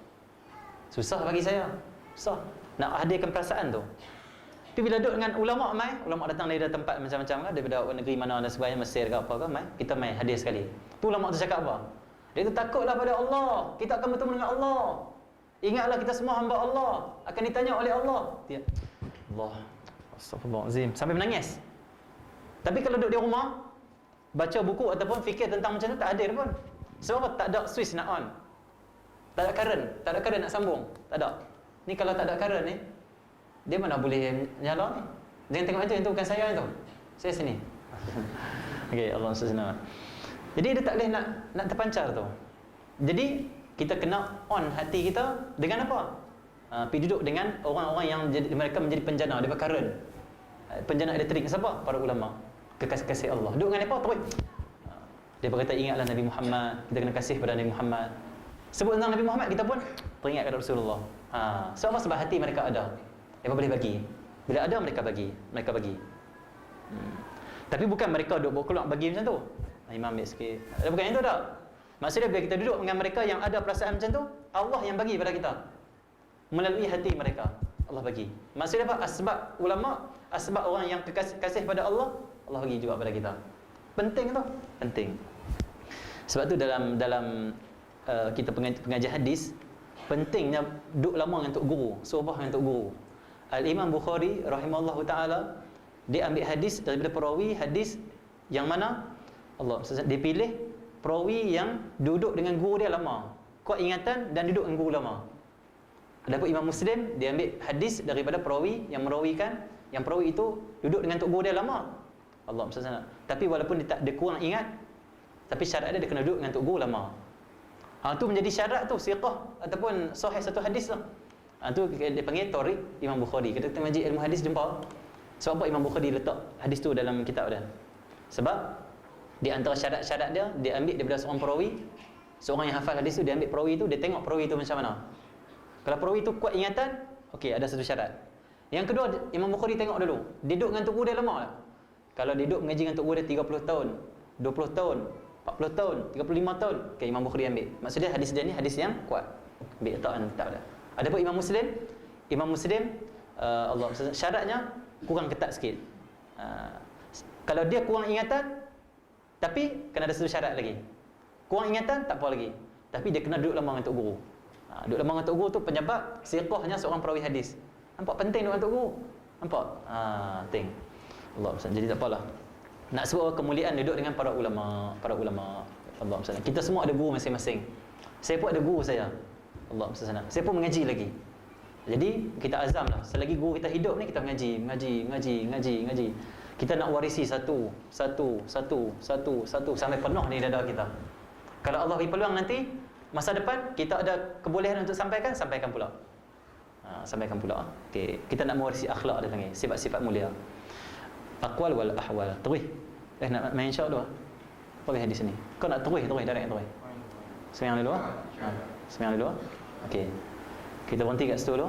Susah bagi saya. Susah nak hadirkan perasaan tu. Tapi bila duduk dengan ulama mai, ulama datang dari tempat macam-macam kan, daripada negeri mana dan sebagainya, Mesir ke apa ke, mai kita mai hadir sekali. Tu ulama tu cakap apa? Dia tu takutlah pada Allah. Kita akan bertemu dengan Allah. Ingatlah kita semua hamba Allah, akan ditanya oleh Allah. Dia Allah, astagfirullahalazim, sampai menangis. Tapi kalau duduk di rumah, baca buku ataupun fikir tentang macam tu, tak hadir pun. Sebab apa? Tak ada switch nak on. Tak ada current nak sambung. Tak ada. Ni kalau tak ada current ni, dia mana boleh nyala ni? Jangan tengok itu, yang tu bukan saya yang tu. Saya sini. Okey, Allah SWT. Jadi dia tak boleh nak terpancar tu. Jadi kita kena on hati kita dengan apa? Pergi duduk dengan orang-orang yang mereka menjadi penjana, dia current. Penjana elektrik siapa? Para ulama. Kekasih Allah. Duduk dengan apa? Terus. Dia berkata ingatlah Nabi Muhammad, kita kena kasih pada Nabi Muhammad. Sebut tentang Nabi Muhammad, kita pun teringat kepada Rasulullah. Sebab apa? Sebab hati mereka ada. Mereka boleh bagi. Bila ada, mereka bagi. Tapi bukan mereka duduk berkeluar bagi macam tu. Imam ambil sikit. Bukan yang tu tak. Maksudnya bila kita duduk dengan mereka yang ada perasaan macam tu, Allah yang bagi pada kita. Melalui hati mereka, Allah bagi. Maksudnya apa? Asbab ulama, asbab orang yang kasih pada Allah, Allah bagi juga pada kita. Penting tu, penting. Sebab tu dalam kita pengajian hadis, pentingnya duduk lama dengan tok guru, sohbah dengan tok guru. Al-Imam Bukhari rahimahullahu taala, dia ambil hadis daripada perawi hadis yang mana Allah dia pilih perawi yang duduk dengan guru dia lama, kuat ingatan dan duduk dengan guru lama. Adapun Imam Muslim, dia ambil hadis daripada perawi yang merawikan, yang perawi itu duduk dengan tok guru dia lama. Allah SWT. Tapi walaupun dia kurang ingat, tapi syarat dia kena duduk dengan tok guru lama. Tu menjadi syarat tu siqah ataupun sahih satu hadis tu. Tu dia panggil Tariq Imam Bukhari. Kita mengaji ilmu hadis jumpa. Sebab apa Imam Bukhari letak hadis tu dalam kitab dia? Sebab di antara syarat-syarat dia ambil daripada seorang perawi, seorang yang hafal hadis tu, dia ambil perawi tu, dia tengok perawi tu macam mana. Kalau perawi tu kuat ingatan, okey, ada satu syarat. Yang kedua, Imam Bukhari tengok dulu, dia duduk dengan tok guru dia lama tak? Kalau dia duduk mengaji dengan tok guru dia 30 tahun, 20 tahun, 40 tahun, 35 tahun, okey, Imam Bukhari ambil. Maksudnya hadis dia ni hadis yang kuat. Ambil letak dia. Adapun Imam Muslim Allah syaratnya kurang ketat sikit. Kalau dia kurang ingatan, tapi kena ada satu syarat lagi. Kurang ingatan tak apa lagi, tapi dia kena duduk lama dengan tok guru. Duduk lama dengan tok guru tu penyebab siqahnya seorang perawi hadis. Nampak penting duduk dengan tok guru? Nampak? Penting. Allah SWT. Jadi tak apalah. Nak sebut kemuliaan duduk dengan para ulama. Allah SWT. Kita semua ada guru masing-masing. Saya pun ada guru saya. Allah SWT. Saya pun mengaji lagi. Jadi kita azamlah, selagi guru kita hidup ni kita mengaji. Kita nak warisi satu sampai penuh ni dada kita. Kalau Allah beri peluang nanti masa depan kita ada kebolehan untuk sampaikan pula. Sampaikan pula. Okey, kita nak mewarisi akhlak dia panggil, sifat-sifat mulia. Aqwal wal ahwal. Terus. Nak main insya dulu. Apa hadis ni? Kau nak terus direct terus. Sembahyang dulu. Sembahyang dulu. Okey. Kita berhenti kat situ dulu.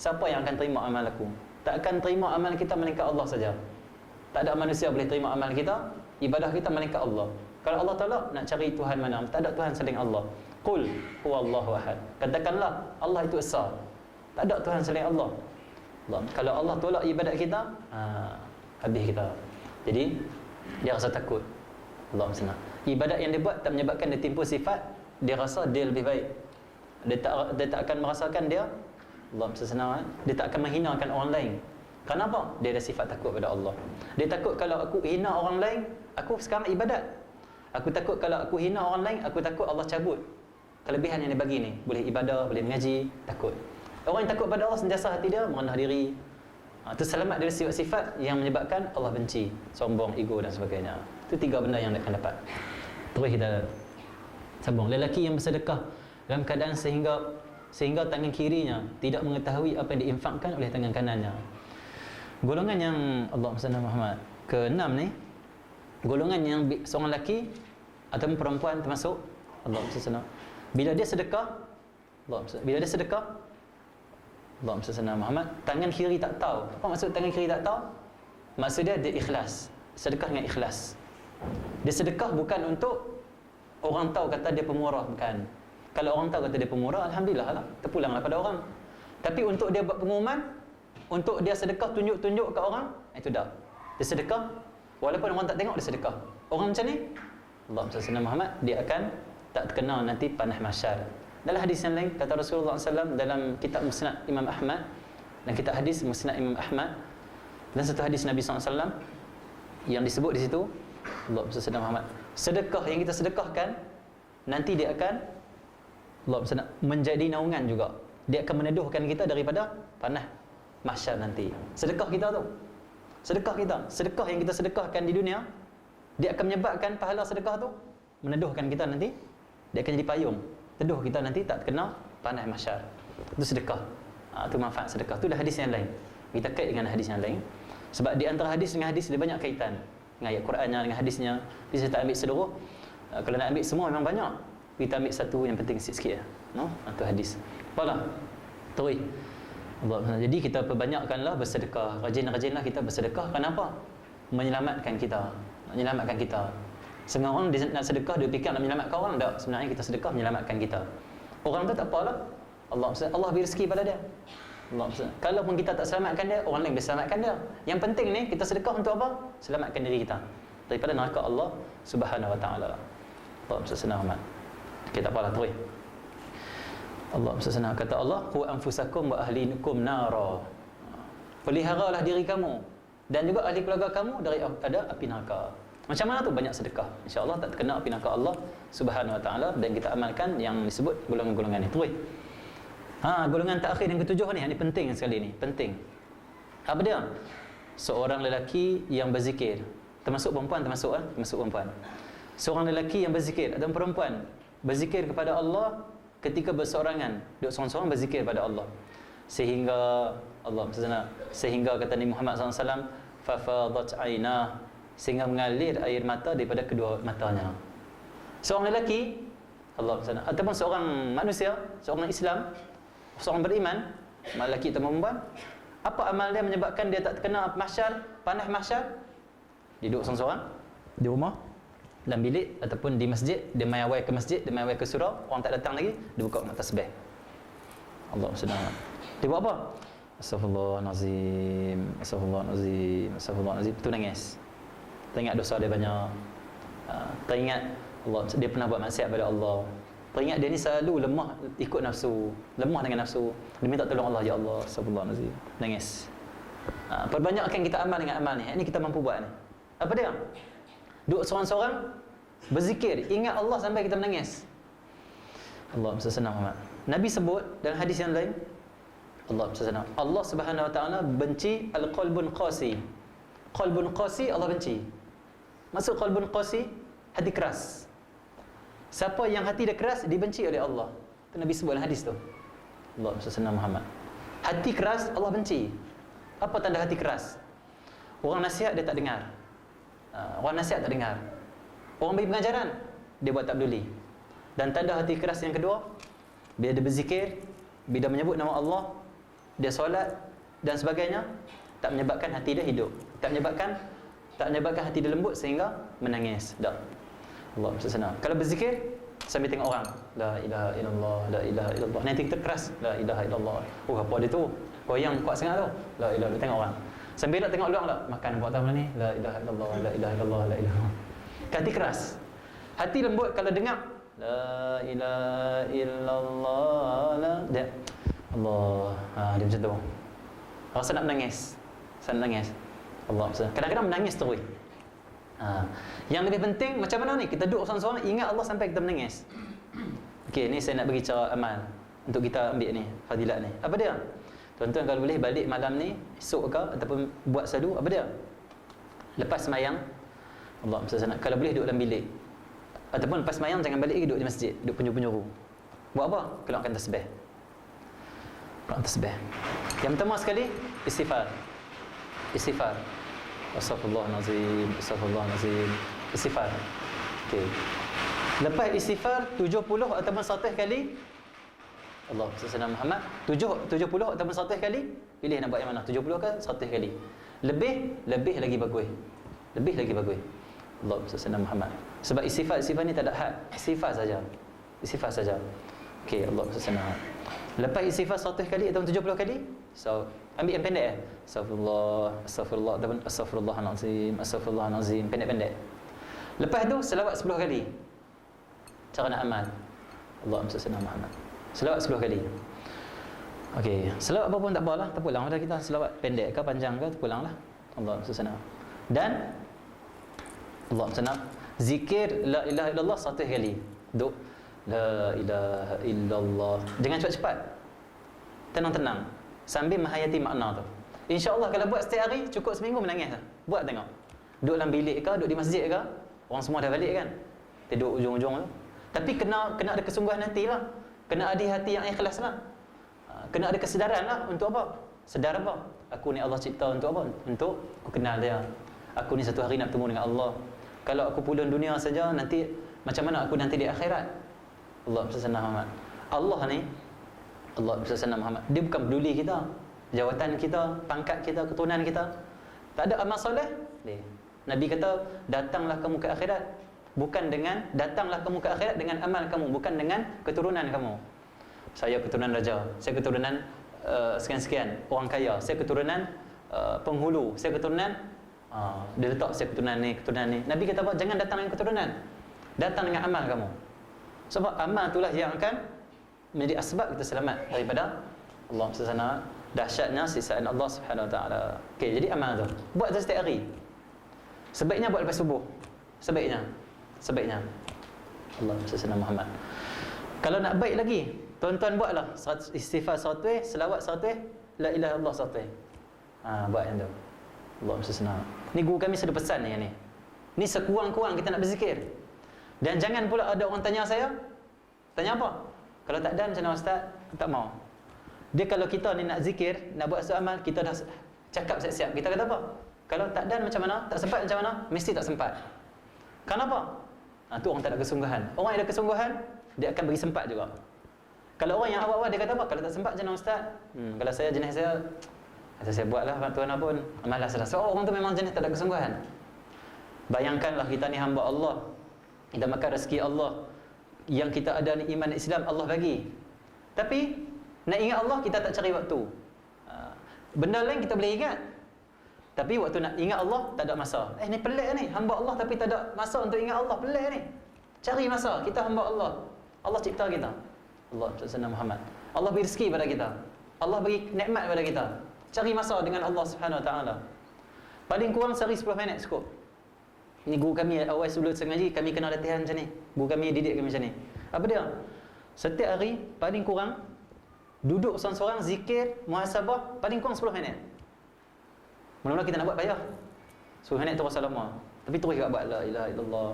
siapa yang akan terima amal aku? Tak akan terima amal kita melainkan Allah saja. Tak ada manusia boleh terima amal kita, ibadah kita melainkan Allah. Kalau Allah Ta'ala nak cari Tuhan mana? Tak ada Tuhan selain Allah. Qul huwallahu ahad. Katakanlah Allah itu esa. Tak ada Tuhan selain Allah. Kalau Allah tolak ibadat kita, habis kita. Jadi dia rasa takut. Allah senang. Ibadat yang dia buat tak menyebabkan dia timbul sifat, dia rasa dia lebih baik. Dia tak akan merasakan dia, Allah senang, dia tak akan menghinakan orang lain. Kenapa? Dia ada sifat takut pada Allah. Dia takut kalau aku hina orang lain, aku sekarang ibadat. Aku takut kalau aku hina orang lain, aku takut Allah cabut kelebihan yang dia bagi ni. Boleh ibadah, boleh mengaji, takut. Orang yang takut pada Allah sentiasa hati dia merendah diri. Itu selamat dari sifat-sifat yang menyebabkan Allah benci, sombong, ego dan sebagainya. Itu 3 benda yang dia akan dapat. Terus kita sambung. Lelaki yang bersedekah dalam keadaan sehingga tangan kirinya tidak mengetahui apa yang diinfakkan oleh tangan kanannya. Golongan yang Allah Muhammad ke-6 ni, golongan yang seorang lelaki atau perempuan termasuk Allah bila dia sedekah, Allah Muhammad, tangan kiri tak tahu. Apa maksud tangan kiri tak tahu? Maksud dia ikhlas. Sedekah dengan ikhlas. Dia sedekah bukan untuk orang tahu kata dia pemurah, bukan. Kalau orang tahu kata dia pemurah, alhamdulillah lah, terpulanglah pada orang. Tapi untuk dia buat pengumuman, untuk dia sedekah tunjuk-tunjuk ke orang, itu dah. Dia sedekah walaupun orang tak tengok, dia sedekah. Orang macam ni, Allah Muhammad, dia akan tak terkenal nanti panah mahsyar. Dalam hadis yang lain kata Rasulullah SAW dalam kitab Musnad Imam Ahmad, dan kitab hadis Musnad Imam Ahmad, dan satu hadis Nabi SAW yang disebut di situ, Allah Muhammad, sedekah yang kita sedekahkan nanti dia akan Allah menjadi naungan juga. Dia akan meneduhkan kita daripada panah mahsyar nanti. Sedekah kita tu, sedekah yang kita sedekahkan di dunia, dia akan menyebabkan pahala sedekah tu meneduhkan kita nanti. Dia akan jadi payung, teduh kita nanti tak kena panah mahsyar. Itu sedekah. Itu manfaat sedekah. Itu dah hadis yang lain. Kita kait dengan hadis yang lain. Sebab di antara hadis dengan hadis dia banyak kaitan. Dengan ayat Qurannya, dengan hadisnya. Bisa tak ambil seluruh. Kalau nak ambil semua memang banyak. Kita ambil satu yang penting sikit-sikit. No? Itu hadis. Apalah? Terus. Jadi kita perbanyakkanlah bersedekah. Rajin-rajinlah kita bersedekah. Kenapa? Menyelamatkan kita. Menyelamatkan kita. Setengah orang dia nak sedekah, dia fikir nak menyelamatkan orang. Tak, sebenarnya kita sedekah menyelamatkan kita. Orang tu tak apalah, Allah beri rezeki pada dia. Kalau pun kita tak selamatkan dia, orang lain boleh selamatkan dia. Yang penting ni kita sedekah untuk apa? Selamatkan diri kita daripada neraka Allah Subhanahu Wa Taala. Allah Subhanahu. Kita apalah terus. Allah Subhanahu kata Allah, qu anfusakum wa ahlikum nara. Peliharalah diri kamu dan juga ahli keluarga kamu dari ada api neraka. Macam mana tu? Banyak sedekah. InsyaAllah tak terkena api neraka Allah Subhanahu Wa Taala, dan kita amalkan yang disebut golongan-golongan ni. Terus. Golongan terakhir yang ketujuh ni, ini penting sekali ni, penting. Apa dia? Seorang lelaki yang berzikir. Termasuk perempuan, termasuk perempuan. Seorang lelaki yang berzikir atau perempuan berzikir kepada Allah ketika bersorangan, duduk seorang-seorang berzikir kepada Allah. Sehingga kata Nabi Muhammad SAW, fafadat aynah, sehingga mengalir air mata daripada kedua matanya. Seorang lelaki ataupun seorang manusia, seorang Islam, seorang beriman, lelaki atau perempuan, apa amal dia menyebabkan dia tak terkena mahsyar, panah mahsyar? Dia duduk seorang-seorang di rumah, dalam bilik ataupun di masjid, dia mai awal ke masjid, dia mai awal ke surau, orang tak datang lagi, dia buka mat tasbih. Allah Subhanahu. Dia buat apa? Astaghfirullahalazim, astaghfirullahalazim, astaghfirullahalazim. Tu nangis. Teringat dosa dia banyak. Teringat Allah, dia pernah buat maksiat pada Allah. Teringat dia ni selalu lemah ikut nafsu, lemah dengan nafsu. Dia minta tolong Allah, ya Allah, astagfirullahalazim. Nangis. Perbanyakkan kita amal dengan amal ni. Ini kita mampu buat ni. Apa dia? Duduk seorang-seorang berzikir, ingat Allah sampai kita menangis. Allah Muhammad. Nabi sebut dalam hadis yang lain, Allah Subhanahu Wa Taala benci al-qalbun qasi. Qalbun qasi Allah benci. Maksud qalbun qasi, hati keras. Siapa yang hati dia keras, dibenci oleh Allah. Itu Nabi sebut dalam hadis tu. Allah Muhammad. Hati keras Allah benci. Apa tanda hati keras? Orang nasihat dia tak dengar. Orang nasihat tak dengar. Orang beri pengajaran, dia buat tak peduli. Dan tanda hati keras yang kedua, bila dia berzikir, bila menyebut nama Allah, dia solat dan sebagainya, tak menyebabkan hati dia hidup, tak menyebabkan hati dia lembut sehingga menangis. Tak. Allah SWT. Kalau berzikir sambil tengok orang, la ilaha illallah, la ilaha illallah, nanti kita keras, la ilaha illallah. Oh, apa dia tu? Goyang kuat sangat tu. La ilaha illallah, tengok orang. Sambil tak tengok luang tak? Makan buat tahu ni, la ilaha illallah, la ilaha illallah, la ilaha. Hati keras. Hati lembut kalau dengar la ilaha illallah, la dia Allah, dia macam tu. Rasa nak menangis. Allah. Kadang-kadang menangis terus. Yang lebih penting macam mana ni? Kita duduk seorang-seorang ingat Allah sampai kita menangis. Okey, ni saya nak bagi cara amal untuk kita ambil ni, fadilat ni. Apa dia? Tuan-tuan kalau boleh balik malam ni, esok ke ataupun buat sadu, apa dia? Lepas sembahyang, Allah SWT, kalau boleh duduk dalam bilik. Ataupun lepas sembahyang jangan balik lagi, duduk di masjid, duduk penjuru-penjuru. Buat apa? Keluarkan tasbih. Yang pertama sekali, istighfar. Astaghfirullahalazim, istighfar. Okey. Lepas istighfar 70 ataupun 100 kali, Allah Rasulullah Muhammad 70 ataupun 100 kali, pilih nak buat yang mana, 70 ke 100 kali. Lebih lagi bagus. Allah Rasulullah Muhammad. Sebab istighfar ni tak ada had. Istighfar saja. Okey, Allah Rasulullah. Lepas istighfar 100 kali ataupun 70 kali, so ambil yang pendek Astaghfirullah ataupun Astaghfirullahalazim, pendek. Lepas tu selawat 10 kali. Cara nak amal, Allahumma salli ala Muhammad. Selawat 10 kali. Okey, selawat apa pun tak apalah, terpulang pada kita. Selawat pendek ke panjang ke, terpulanglah. Allahumma salli. Dan Allahumma salli. Zikir la ilaha illallah 100 kali. Duk la ilaha illallah. Jangan cepat-cepat. Tenang-tenang. Sambil menghayati makna tu. InsyaAllah kalau buat setiap hari, cukup seminggu menangis lah. Buat tengok. Duduk dalam bilik ke, duduk di masjid ke, orang semua dah balik kan, duduk ujung-ujung tu. Tapi kena ada kesungguhan hati lah. Kena ada hati yang ikhlas lah. Kena ada kesedaran lah. Untuk apa? Sedar apa? Aku ni Allah cipta untuk apa? Untuk aku kenal dia. Aku ni satu hari nak bertemu dengan Allah. Kalau aku pulang dunia saja, nanti macam mana aku nanti di akhirat? Allah Muhammad. Allah ni, Allah Muhammad, dia bukan peduli kita, jawatan kita, pangkat kita, keturunan kita. Tak ada amal soleh. Nabi kata, datanglah kamu ke akhirat datanglah kamu ke akhirat dengan amal kamu, bukan dengan keturunan kamu. Saya keturunan raja, saya keturunan sekian-sekian orang kaya, saya keturunan penghulu, saya keturunan dia letak saya keturunan ni. Nabi kata apa? Jangan datang dengan keturunan, datang dengan amal kamu. Sebab amal itulah yang akan menjadi asbab kita selamat daripada Allah SWT. Dahsyatnya sisaan Allah Subhanahu Wa Taala. Okey, jadi amal tu buat setiap hari. Sebaiknya buat lepas subuh. Sebaiknya Allah SWT Muhammad. Kalau nak baik lagi, tuan-tuan buatlah istighfar 100, selawat 100, la ilaha illallah 100. Buat yang tu. Allah SWT. Ni guru kami sudah pesan ni. Ni sekurang-kurang kita nak berzikir. Dan jangan pula ada orang tanya saya, tanya apa? Kalau tak ada macam mana ustaz? Tak mau. Dia kalau kita ni nak zikir, nak buat satu amal, kita dah cakap siap-siap. Kita kata apa? Kalau tak dan macam mana? Tak sempat macam mana? Mesti tak sempat. Kenapa? Tu orang tak ada kesungguhan. Orang yang ada kesungguhan, dia akan bagi sempat juga. Kalau orang yang awal-awal dia kata apa? Kalau tak sempat macam mana ustaz? Kalau saya jenis saya buatlah Tuhan pun malas dah. So orang tu memang jenis tak ada kesungguhan. Bayangkanlah kita ni hamba Allah, kita makan rezeki Allah, yang kita ada ni iman Islam Allah bagi. Tapi nak ingat Allah kita tak cari waktu. Benda lain kita boleh ingat, tapi waktu nak ingat Allah tak ada masa. Ni pelik ni, hamba Allah tapi tak ada masa untuk ingat Allah. Pelik ni. Cari masa. Kita hamba Allah, Allah cipta kita. Allah Muhammad. Allah beri rezeki pada kita, Allah bagi nikmat pada kita. Cari masa dengan Allah Subhanahu Wa Taala. Paling kurang sehari 10 minit cukup. Ini guru kami awal sebelum sengaji, kami kena latihan macam ni. Guru kami didik kami macam ni. Apa dia? Setiap hari paling kurang duduk seorang-seorang zikir, muhasabah paling kurang 10 minit. Mula-mula kita nak buat payah. 10 minit terasa lama. Tapi terus juga buat la ilaha illallah,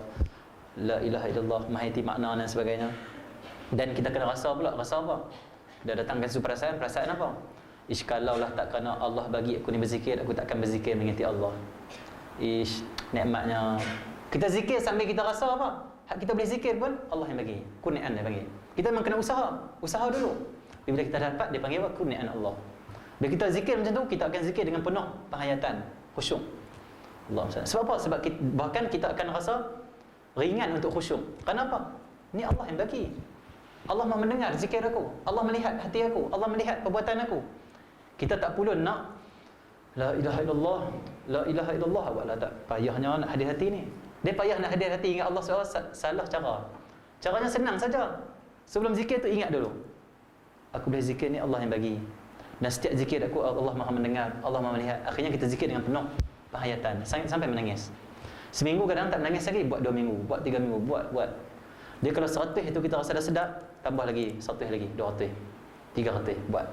la ilaha illallah, menghayati makna dan sebagainya. Dan kita kena rasa pula, rasa apa? Dah datangkan satu perasaan apa? Kalaulah tak kerana Allah bagi aku ni berzikir, aku takkan berzikir mengingati Allah. Nikmatnya. Kita zikir sambil kita rasa apa? Kita boleh zikir pun Allah yang bagi. Kurniaan dia panggil. Kita memang kena usaha dulu. Bila kita dapat, dia panggil apa? Kurniaan Allah. Bila kita zikir macam tu, kita akan zikir dengan penuh penghayatan, khusyuk. Allah. Sebab apa? Sebab bahkan kita akan rasa ringan untuk khusyuk. Kenapa? Ni Allah yang bagi. Allah Maha mendengar zikir aku. Allah melihat hati aku. Allah melihat perbuatan aku. Kita tak perlu nak la ilaha illallah, la ilaha illallah. Awaklah tak payahnya nak hadir hati ni. Dia payah nak hadir hati ingat Allah SWT. Salah cara. Caranya senang saja. Sebelum zikir tu ingat dulu, aku boleh zikir ni Allah yang bagi. Dan setiap zikir aku Allah Maha mendengar, Allah Maha melihat. Akhirnya kita zikir dengan penuh penghayatan sampai menangis. Seminggu kadang tak menangis lagi, buat 2 minggu, buat 3 minggu, buat. Dia kalau 100 itu kita rasa dah sedap, tambah lagi 100 lagi, 200, 300, buat.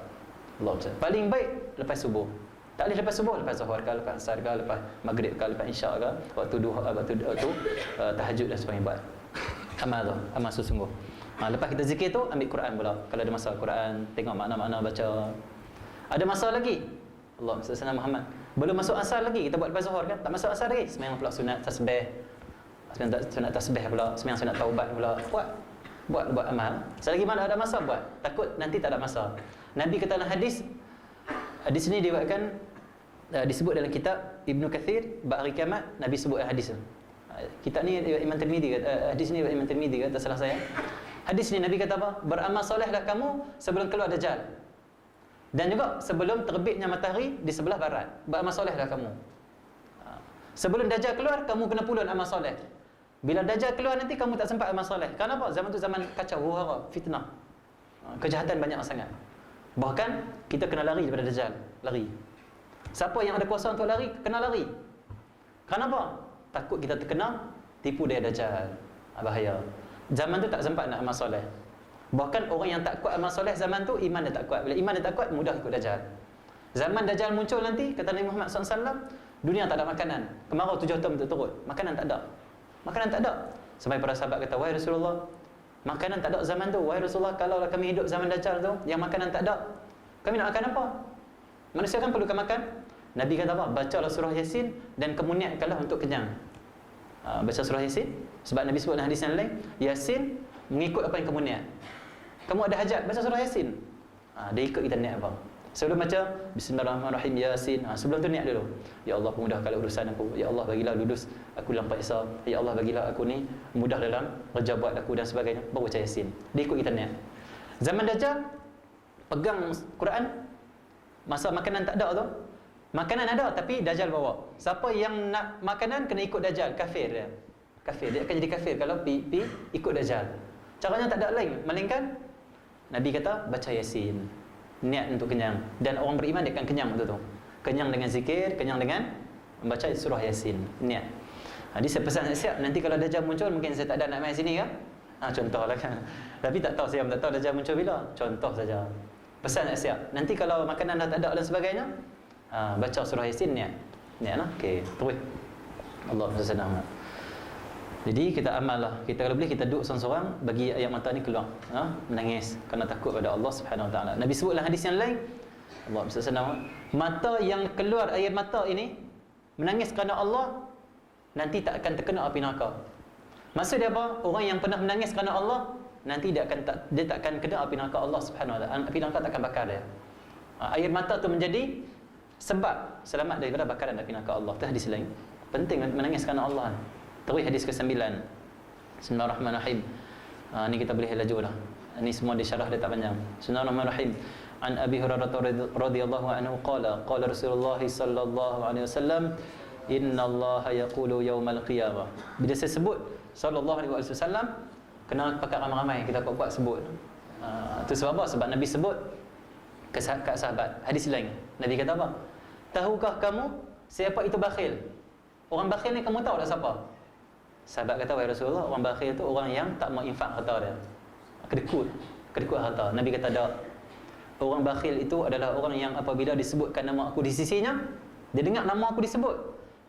Allah SWT. Paling baik lepas subuh. Tak boleh lepas subuh, lepas zuhur ke, lepas asar ke, lepas maghrib ke, lepas isyak ke, waktu duha, waktu tahajud dan sebagainya, buat. Amal sesungguh. Lepas kita zikir tu, ambil Quran pula. Kalau ada masa Quran, tengok makna-makna, baca. Ada masa lagi, Allah SWT Muhammad. Belum masuk asar lagi, kita buat lepas zuhur kan? Tak masuk asar lagi, sembahyang pula sunat tasbih. Sunat tasbih pula, sembahyang sunat taubat pula. Buat amal. Selagi mana ada masa buat. Takut nanti tak ada masa. Nabi kata dalam hadis ini diwakilkan, disebut dalam kitab Ibnu Kathir, bab hari kiamat, Nabi sebut hadis tu. Kitab ni Imam Tirmizi kata, hadis ni Imam Tirmizi kata, salah saya. Hadis ni Nabi kata apa? Beramal solehlah kamu sebelum keluar Dajjal. Dan juga sebelum terbitnya matahari di sebelah barat. Beramal solehlah kamu. Sebelum Dajjal keluar, kamu kena pulun amal soleh. Bila Dajjal keluar nanti kamu tak sempat amal soleh. Kenapa? Zaman tu zaman kacau, huru-hara, fitnah. Kejahatan banyak sangat. Bahkan kita kena lari daripada Dajjal. Lari. Siapa yang ada kuasa untuk lari, kena lari. Kenapa? Takut kita terkena tipu daya Dajjal. Bahaya. Zaman tu tak sempat nak amal soleh. Bahkan orang yang tak kuat amal soleh zaman tu, iman dia tak kuat. Bila iman dia tak kuat, mudah ikut Dajjal. Zaman Dajjal muncul nanti, kata Nabi Muhammad SAW, dunia tak ada makanan. Kemarau 7 tahun berturut-turut, makanan tak ada. Makanan tak ada. Sampai para sahabat kata, wahai Rasulullah, makanan tak ada zaman tu. Wahai Rasulullah, kalau kami hidup zaman Dajjal tu, yang makanan tak ada, kami nak makan apa? Manusia kan perlukan makan. Nabi kata apa? Bacalah surah Yasin dan kemuniatkanlah untuk kenyang. Baca surah Yasin. Sebab Nabi sebut dalam hadis yang lain, Yasin mengikut apa yang kamu niat. Kamu ada hajat, baca surah Yasin. Dia ikut kita niat apa. Sebelum baca Bismillahirrahmanirrahim, Yasin, sebelum tu niat dulu. Ya Allah, pemudahkanlah urusan aku. Ya Allah, bagilah lulus aku dalam Paisa. Ya Allah, bagilah aku ni mudah dalam kerja buat aku dan sebagainya. Baru baca Yasin. Dia ikut kita niat. Zaman Dajjal pegang Quran, masa makanan tak ada tu. Makanan ada tapi Dajjal bawa. Siapa yang nak makanan kena ikut Dajjal, kafir dia. Kafir, dia akan jadi kafir kalau ikut Dajjal. Caranya tak ada lain melainkan Nabi kata baca Yasin, niat untuk kenyang. Dan orang beriman dia akan kenyang waktu tu. Kenyang dengan zikir, kenyang dengan membaca surah Yasin, niat. Jadi saya pesan siap, nanti kalau Dajjal muncul, mungkin saya tak ada nak main sini kan? Contohlah kan. Tapi tak tahu, saya tak tahu Dajjal muncul bila. Contoh saja. Pesan siap. Nanti kalau makanan dah tak ada dan sebagainya, baca surah Yasin, niat. Niat lah. Okey, terus. Allah SWT. Jadi kita amal lah. Kita kalau boleh kita duduk seorang-seorang bagi ayat mata ni keluar. Menangis kerana takut pada Allah Subhanahu Wa Taala. Nabi sebut dalam hadis yang lain, Allah SWT, mata yang keluar air mata ini menangis kerana Allah nanti tak akan terkena api neraka. Maksud dia apa? Orang yang pernah menangis kerana Allah nanti dia tak akan kena api neraka Allah Subhanahu Wa Taala. Api neraka tak akan bakar dia. Air mata tu menjadi sebab selamat daripada bakaran api neraka Allah. Itu hadis lain. Penting menangis kerana Allah. Terus hadis ke-9. Bismillahirrahmanirrahim. Ni kita boleh laju dah. Ni semua disyarah dia tak panjang. Bismillahirrahmanirrahim. An Abi Hurairah radhiyallahu anhu qala Rasulullah sallallahu alaihi wasallam, innallaha yaqulu yaumal qiyamah. Bila saya sebut sallallahu alaihi wasallam, kena pakai ramai-ramai kita buat sebut. Itu sebab apa? Sebab Nabi sebut ke sahabat. Hadis lain. Nabi kata apa? Tahukah kamu siapa itu bakhil? Orang bakhil ni kamu tahu tak siapa? Sahabat kata, wahai Rasulullah, orang bakhil tu orang yang tak mau infak harta dia. Kedekut harta. Nabi kata tak. Orang bakhil itu adalah orang yang apabila disebutkan nama aku di sisinya, dia dengar nama aku disebut,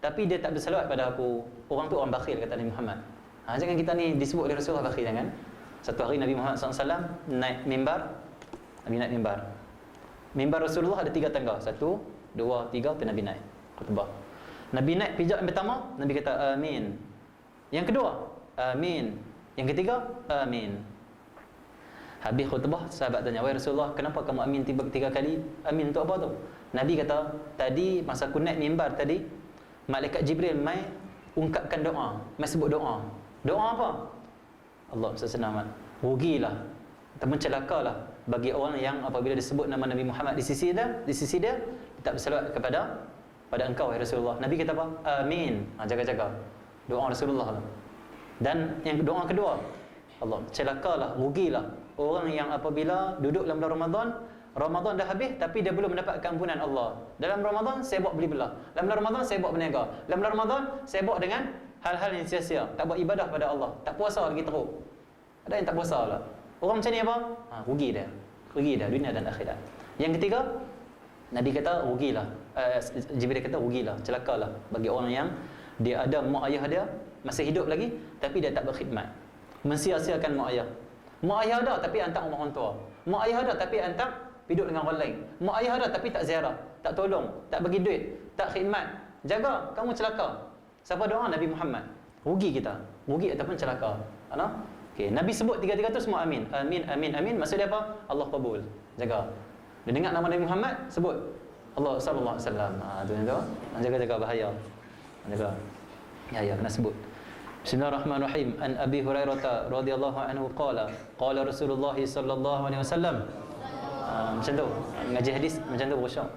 tapi dia tak berselawat pada aku. Orang tu orang bakhil, kata Nabi Muhammad. Jangan kita ni disebut oleh Rasulullah bakhil, jangan. Satu hari Nabi Muhammad SAW naik mimbar. Nabi naik mimbar. Mimbar Rasulullah ada 3 tangga. 1, 2, 3, tu Nabi naik khutbah. Nabi naik pijak yang pertama, Nabi kata amin. Yang kedua, amin. Yang ketiga, amin. Habis khutbah, sahabat tanya, "Wahai Rasulullah, kenapa kamu amin tiga kali? Amin untuk apa tu?" Nabi kata, "Tadi masa aku naik mimbar tadi, malaikat Jibril mai ungkapkan doa, mai sebut doa. Doa apa? Allah senang, rugilah, ataupun celakalah bagi orang yang apabila disebut nama Nabi Muhammad di sisi dia tak berselawat pada engkau, wahai Rasulullah." Nabi kata apa? Amin. Jaga-jaga doa Rasulullah. Dan yang doa kedua, Allah, celakalah, rugilah orang yang apabila duduk dalam bulan Ramadan dah habis tapi dia belum mendapat keampunan Allah. Dalam Ramadan sibuk beli belah, dalam Ramadan sibuk berniaga, dalam Ramadan sibuk dengan hal-hal yang sia-sia, tak buat ibadah pada Allah, tak puasa lagi teruk. Ada yang tak puasa lah. Orang macam ni apa? Rugi dah dunia dan akhirat. Yang ketiga, Nabi kata rugilah, Jibril kata rugilah, celakalah bagi orang yang dia ada mak ayah dia masih hidup lagi tapi dia tak berkhidmat, mensia-siakan mak ayah. Mak ayah ada tapi hantar rumah orang tua, mak ayah ada tapi hantar hidup dengan orang lain, mak ayah ada tapi tak ziarah, tak tolong, tak bagi duit, tak khidmat. Jaga, kamu celaka. Siapa doa? Nabi Muhammad. Rugi kita, rugi ataupun celaka. Okay. Nabi sebut tiga-tiga tu semua amin. Amin, amin, amin. Maksud dia apa? Allah kabul. Jaga. Dia dengar nama Nabi Muhammad, sebut Allah sallallahu alaihi wasallam. Tu. Jaga-jaga bahaya. Jaga. Ya, kena sebut. Bismillahirrahmanirrahim. An Abi Hurairah radhiyallahu anhu qala Rasulullah sallallahu alaihi wasallam. Macam tu. Ngaji hadis macam tu berusyuk.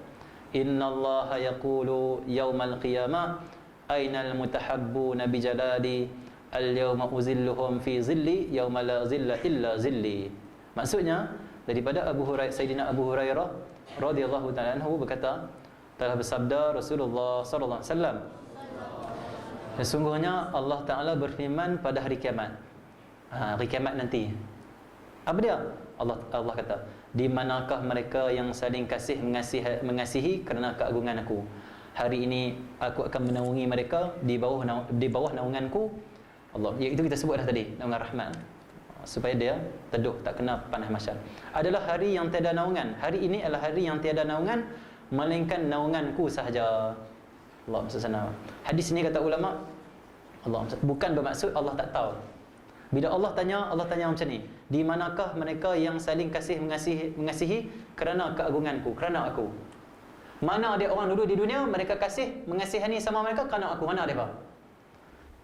Innallaha yaqulu yaumal qiyamah ainal mutahabbuna bi jalali al-yawma uzilluhum fi zilli yawma la zilla illa zilli. Maksudnya daripada Sayyidina Abu Hurairah radhiyallahu ta'ala anhu berkata, telah bersabda Rasulullah sallallahu alaihi wasallam, sesungguhnya Allah Ta'ala berfirman pada hari kiamat. Hari kiamat nanti. Apa dia? Allah kata, di manakah mereka yang saling kasih mengasihi kerana keagungan aku? Hari ini aku akan menaungi mereka di bawah naunganku. Allah, itu kita sebut dah tadi, naungan rahmat, supaya dia teduh, tak kena panas mahsyar. Adalah hari yang tiada naungan. Hari ini adalah hari yang tiada naungan melainkan naunganku sahaja. Allah SWT. Hadis ini kata ulama, Allah bukan bermaksud Allah tak tahu. Bila Allah tanya macam ni, di manakah mereka yang saling kasih mengasihi kerana keagunganku, kerana aku? Mana ada orang dulu di dunia mereka kasih mengasihani sama mereka kerana aku? Mana ada apa?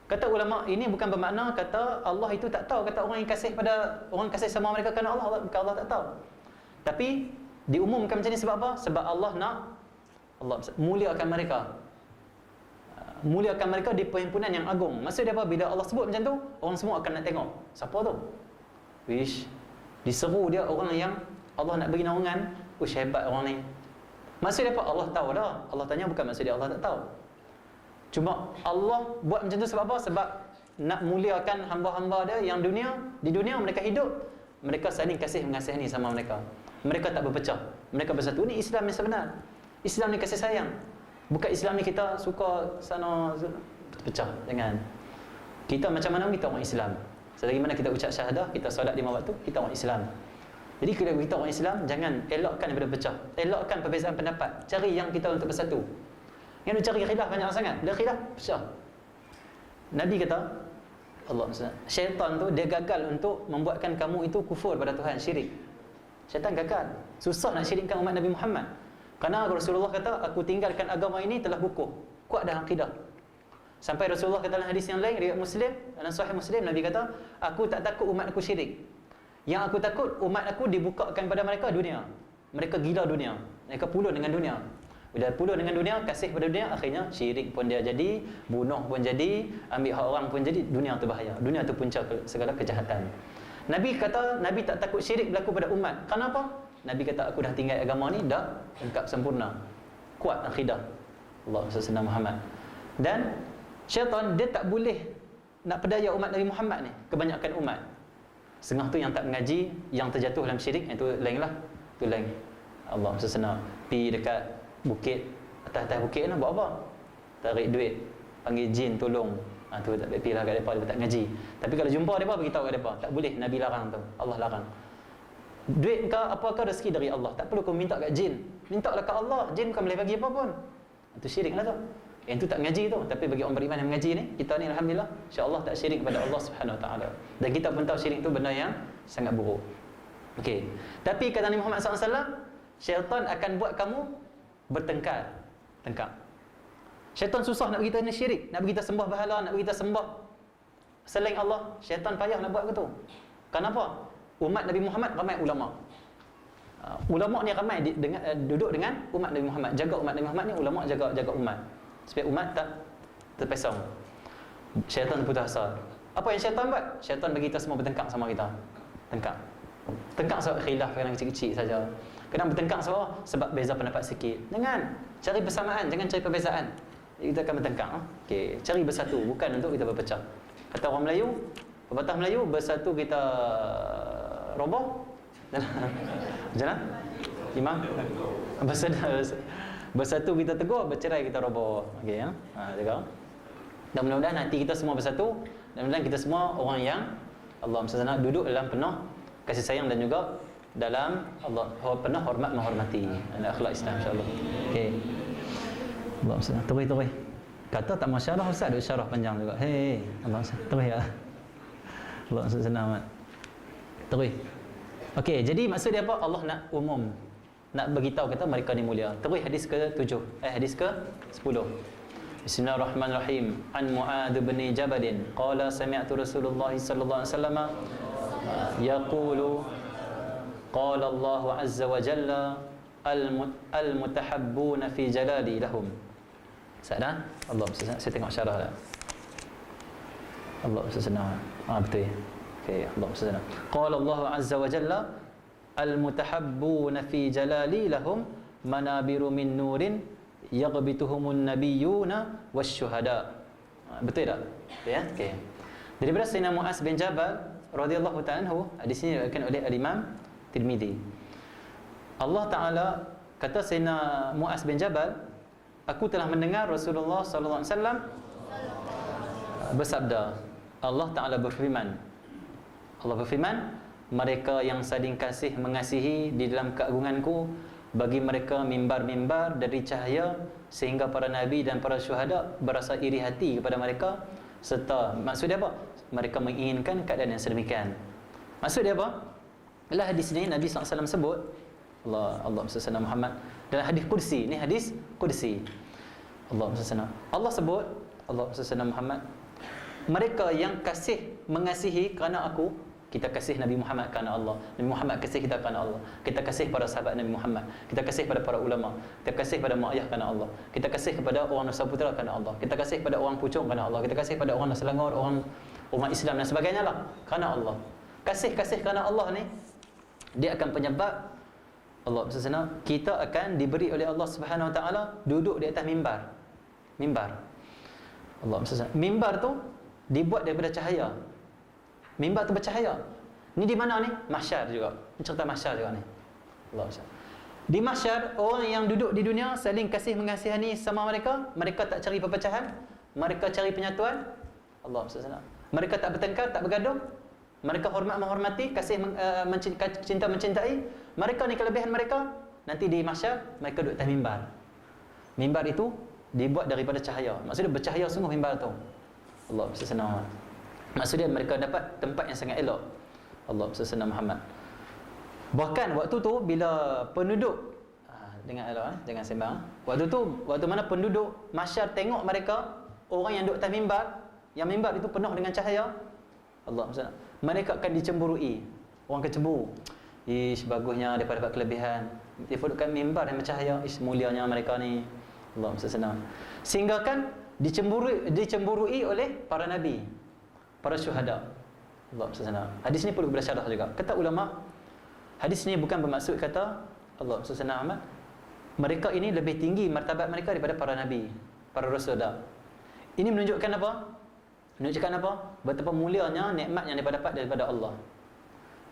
Kata ulama, ini bukan bermakna kata Allah itu tak tahu, kata orang yang kasih sama mereka kerana Allah tak tahu. Tapi diumumkan macam ni sebab apa? Sebab Allah nak muliakan mereka di perhimpunan yang agung. Maksud dia apa? Bila Allah sebut macam tu, orang semua akan nak tengok siapa tu. Diseru dia orang yang Allah nak bagi naungan. Hebat orang ni. Maksud dia apa? Allah tahu dah. Allah tanya bukan maksud dia Allah tak tahu. Cuma Allah buat macam tu sebab apa? Sebab nak muliakan hamba-hamba dia yang di dunia mereka hidup, mereka saling kasih mengasihani sama mereka. Mereka tak berpecah, mereka bersatu. Ini Islam yang sebenar. Islam ni kasih sayang. Bukan Islam ni kita suka sana pecah. Jangan. Kita macam mana kita orang Islam. Selagi mana kita ucap syahadah, kita solat 5 waktu, kita orang Islam. Jadi kalau kita orang Islam, jangan elakkan daripada pecah. Elakkan perbezaan pendapat. Cari yang kita untuk bersatu. Yang cari khilaf banyak sangat. Bila khilaf, pecah. Nabi kata, syaitan tu dia gagal untuk membuatkan kamu itu kufur pada Tuhan, syirik. Syaitan gagal. Susah nak syirikkan umat Nabi Muhammad. Kerana Rasulullah kata, aku tinggalkan agama ini telah kukuh, kuat dah akidah. Sampai Rasulullah kata dalam hadis yang lain, riwayat Muslim, dalam Sahih Muslim, Nabi kata, aku tak takut umat aku syirik. Yang aku takut umat aku dibukakan pada mereka dunia. Mereka gila dunia. Mereka puluh dengan dunia. Bila puluh dengan dunia, kasih pada dunia, akhirnya syirik pun dia jadi, bunuh pun jadi, ambil hak orang pun jadi. Dunia tu bahaya. Dunia tu punca segala kejahatan. Nabi kata, Nabi tak takut syirik berlaku pada umat. Kenapa? Nabi kata, aku dah tinggal agama ni, dah lengkap sempurna, kuat akidah. Allah SWT Muhammad. Dan syaitan, dia tak boleh nak pedaya umat Nabi Muhammad ni. Kebanyakan umat setengah tu yang tak mengaji, yang terjatuh dalam syirik, itu lain lah. Itu lain. Allah SWT pergi dekat bukit, atas bukit nak buat apa? Tarik duit, panggil jin tolong. Tu tak boleh pergi lah kat mereka, dia tak ngaji. Tapi kalau jumpa mereka, beritahu kat mereka. Tak boleh, Nabi larang tu, Allah larang. Duit kau, apakah rezeki dari Allah? Tak perlu kau minta kat jin. Mintalah kat Allah. Jin bukan boleh bagi apa pun. Itu syirik lah tu. Yang tu tak ngaji tu. Tapi bagi orang beriman yang mengaji ni, kita ni alhamdulillah, insya-Allah tak syirik kepada Allah Subhanahu Wa Taala. Dan kita pun tahu syirik tu benda yang sangat buruk. Okey. Tapi kata Nabi Muhammad SAW, syaitan akan buat kamu bertengkar. Syaitan susah nak beritahu ni syirik, nak beritahu sembah berhala, nak beritahu sembah selain Allah. Syaitan payah nak buat begitu. Kenapa? Umat Nabi Muhammad ramai ulama. Ulama ni ramai duduk dengan umat Nabi Muhammad. Jaga umat Nabi Muhammad ni, ulama jaga umat. Supaya umat tak terpesong. Syaitan putus asa. Apa yang syaitan buat? Syaitan bagi kita semua bertengkar sama kita. Tengkar sebab khilaf kadang kecil-kecil saja. Kadang bertengkar sebab beza pendapat sikit. Jangan cari persamaan, jangan cari perbezaan. Kita akan bertengkar. Okey, cari bersatu, bukan untuk kita berpecah. Kata orang Melayu, pepatah Melayu, bersatu kita roboh. Macam mana? Imam? Bersatu kita teguh, bercerai kita roboh. Okey ya. Jaga. Dan mudah-mudahan nanti kita semua bersatu, dan mudah-mudahan kita semua orang yang Allah SWT duduk dalam penuh kasih sayang dan juga dalam Allah penuh hormat menghormati dan akhlak Islam, insya-Allah. Okey. Allah SWT. Terus. Kata tak masyaallah ustaz, ada syarah panjang juga. Hei, Allah SWT. Terus ya. Allah SWT. Terus. Okey, jadi maksud dia apa? Allah nak umum, nak beritahu kata mereka ni mulia. Terus hadis ke-7. Hadis ke-10. Bismillahirrahmanirrahim. An Mu'adz bin Jabal qala sami'tu Rasulullah sallallahu alaihi wasallam yaqulu qala Allah azza wa jalla al-mutahabbuna fi jalali lahum. Sadar? Allah saya tengok syarah dah. Allah senang. Betul. Okey, Allah senang. Qala Allah azza wa jalla al-mutahabbuna fi jalali lahum manabiru min nurin yaghbituhumun nabiyyuna wasyuhada. Betul tak? Ya, okey. Daripada Sayyidina Mu'adz bin Jabal radhiyallahu ta'ala anhu, hadis ini diriwayatkan oleh Al-Imam Tirmizi. Allah Taala kata Sayyidina Mu'adz bin Jabal, aku telah mendengar Rasulullah sallallahu alaihi wasallam bersabda, Allah Taala berfirman, mereka yang saling kasih mengasihi di dalam keagunganku, bagi mereka mimbar-mimbar dari cahaya, sehingga para nabi dan para syuhada berasa iri hati kepada mereka, serta maksud dia apa? Mereka menginginkan keadaan yang sedemikian. Maksud dia apa? Dalam hadis ni Nabi SAW sebut, Allah SWT Muhammad, dalam hadis kursi, ni hadis kursi, Allah sebut, Allah SWT Muhammad, mereka yang mengasihi kerana aku, kita kasih Nabi Muhammad kerana Allah, Nabi Muhammad kasih kita kerana Allah, kita kasih pada sahabat Nabi Muhammad, kita kasih pada para ulama, kita kasih pada mak ayah kerana Allah, kita kasih kepada orang Nusa Putera kerana Allah, kita kasih pada orang Puchong kerana Allah, kita kasih pada orang Selangor, orang umat Islam dan sebagainya lah, kerana Allah. Kasih kerana Allah ni, dia akan penyebab Allah SWT, kita akan diberi oleh Allah Subhanahu Wa Taala duduk di atas mimbar. Allah SWT. Mimbar tu dibuat daripada cahaya. Mimbar tu bercahaya. Ni di mana ni? Mahsyar juga. Cerita mahsyar juga ni. Allah SWT. Di mahsyar, orang yang duduk di dunia saling kasih mengasihani sama mereka, mereka tak cari perpecahan, mereka cari penyatuan. Allah SWT. Mereka tak bertengkar, tak bergaduh. Mereka hormat menghormati, kasih cinta mencintai. Mereka ni kelebihan mereka. Nanti di mahsyar mereka duduk atas mimbar. Mimbar itu dibuat daripada cahaya. Maksudnya bercahaya sungguh mimbar tu. Allah SWT. Maksudnya mereka dapat tempat yang sangat elok. Allah SWT Muhammad. Bahkan waktu tu bila penduduk dengar elok, jangan sembang. Waktu mana penduduk mahsyar tengok mereka, orang yang duduk atas mimbar, yang mimbar itu penuh dengan cahaya, Allah SWT, mereka akan dicemburui. Orang akan cemburu. Ish, bagusnya daripada dapat kelebihan. Dia duduk kat mimbar yang bercahaya. Ish, mulianya mereka ni. Allah SWT. Sehingga kan dicemburui oleh para nabi, para syuhada. Allah SWT. Hadis ni perlu bersyarah juga. Kata ulama, hadis ni bukan bermaksud kata Allah SWT mereka ini lebih tinggi martabat mereka daripada para nabi, para rasul dah. Ini menunjukkan apa? Betapa mulianya nikmat yang mereka dapat daripada Allah.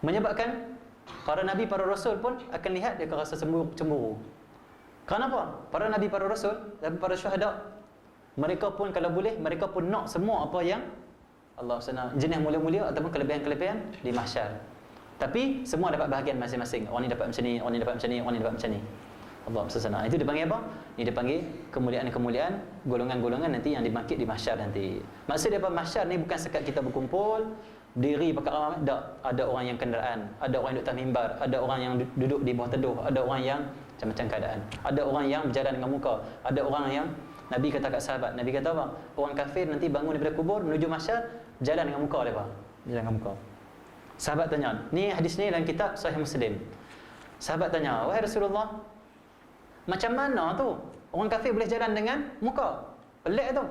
Menyebabkan para nabi, para rasul pun akan lihat, dia akan rasa cemburu. Kenapa? Para nabi, para rasul dan para syuhada, mereka pun kalau boleh, mereka pun nak semua apa yang Allah SWT, jenis mulia-mulia ataupun kelebihan-kelebihan di mahsyar. Tapi semua dapat bahagian masing-masing. Orang ni dapat macam ni, orang ni dapat macam ni, orang ni dapat macam ni. Allah SWT. Itu dipanggil apa? Ini dipanggil kemuliaan-kemuliaan, golongan-golongan nanti yang dibangkit di mahsyar nanti. Maksud dia apa? Mahsyar ni bukan sekat kita berkumpul, diri perkara ramai? Tak. Ada orang yang kenderaan, ada orang yang duduk atas mimbar, ada orang yang duduk di bawah teduh, ada orang yang macam-macam keadaan. Ada orang yang berjalan dengan muka, ada orang yang Nabi kata kat sahabat, Nabi kata apa? Orang kafir nanti bangun daripada kubur menuju mahsyar jalan dengan muka mereka. Jalan dengan muka. Sahabat tanya, ni hadis ni dalam kitab Sahih Muslim. Sahabat tanya, wahai Rasulullah, macam mana tu orang kafir boleh jalan dengan muka? Pelik tu.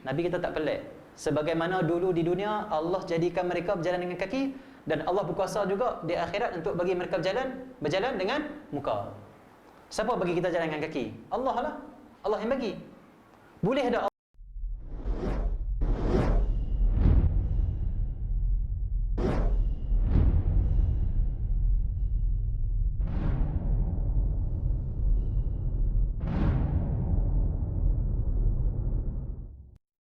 Nabi kata tak pelik. Sebagaimana dulu di dunia Allah jadikan mereka berjalan dengan kaki, dan Allah berkuasa juga di akhirat untuk bagi mereka berjalan dengan muka. Siapa bagi kita jalan dengan kaki? Allah lah. Allah yang bagi. Boleh tak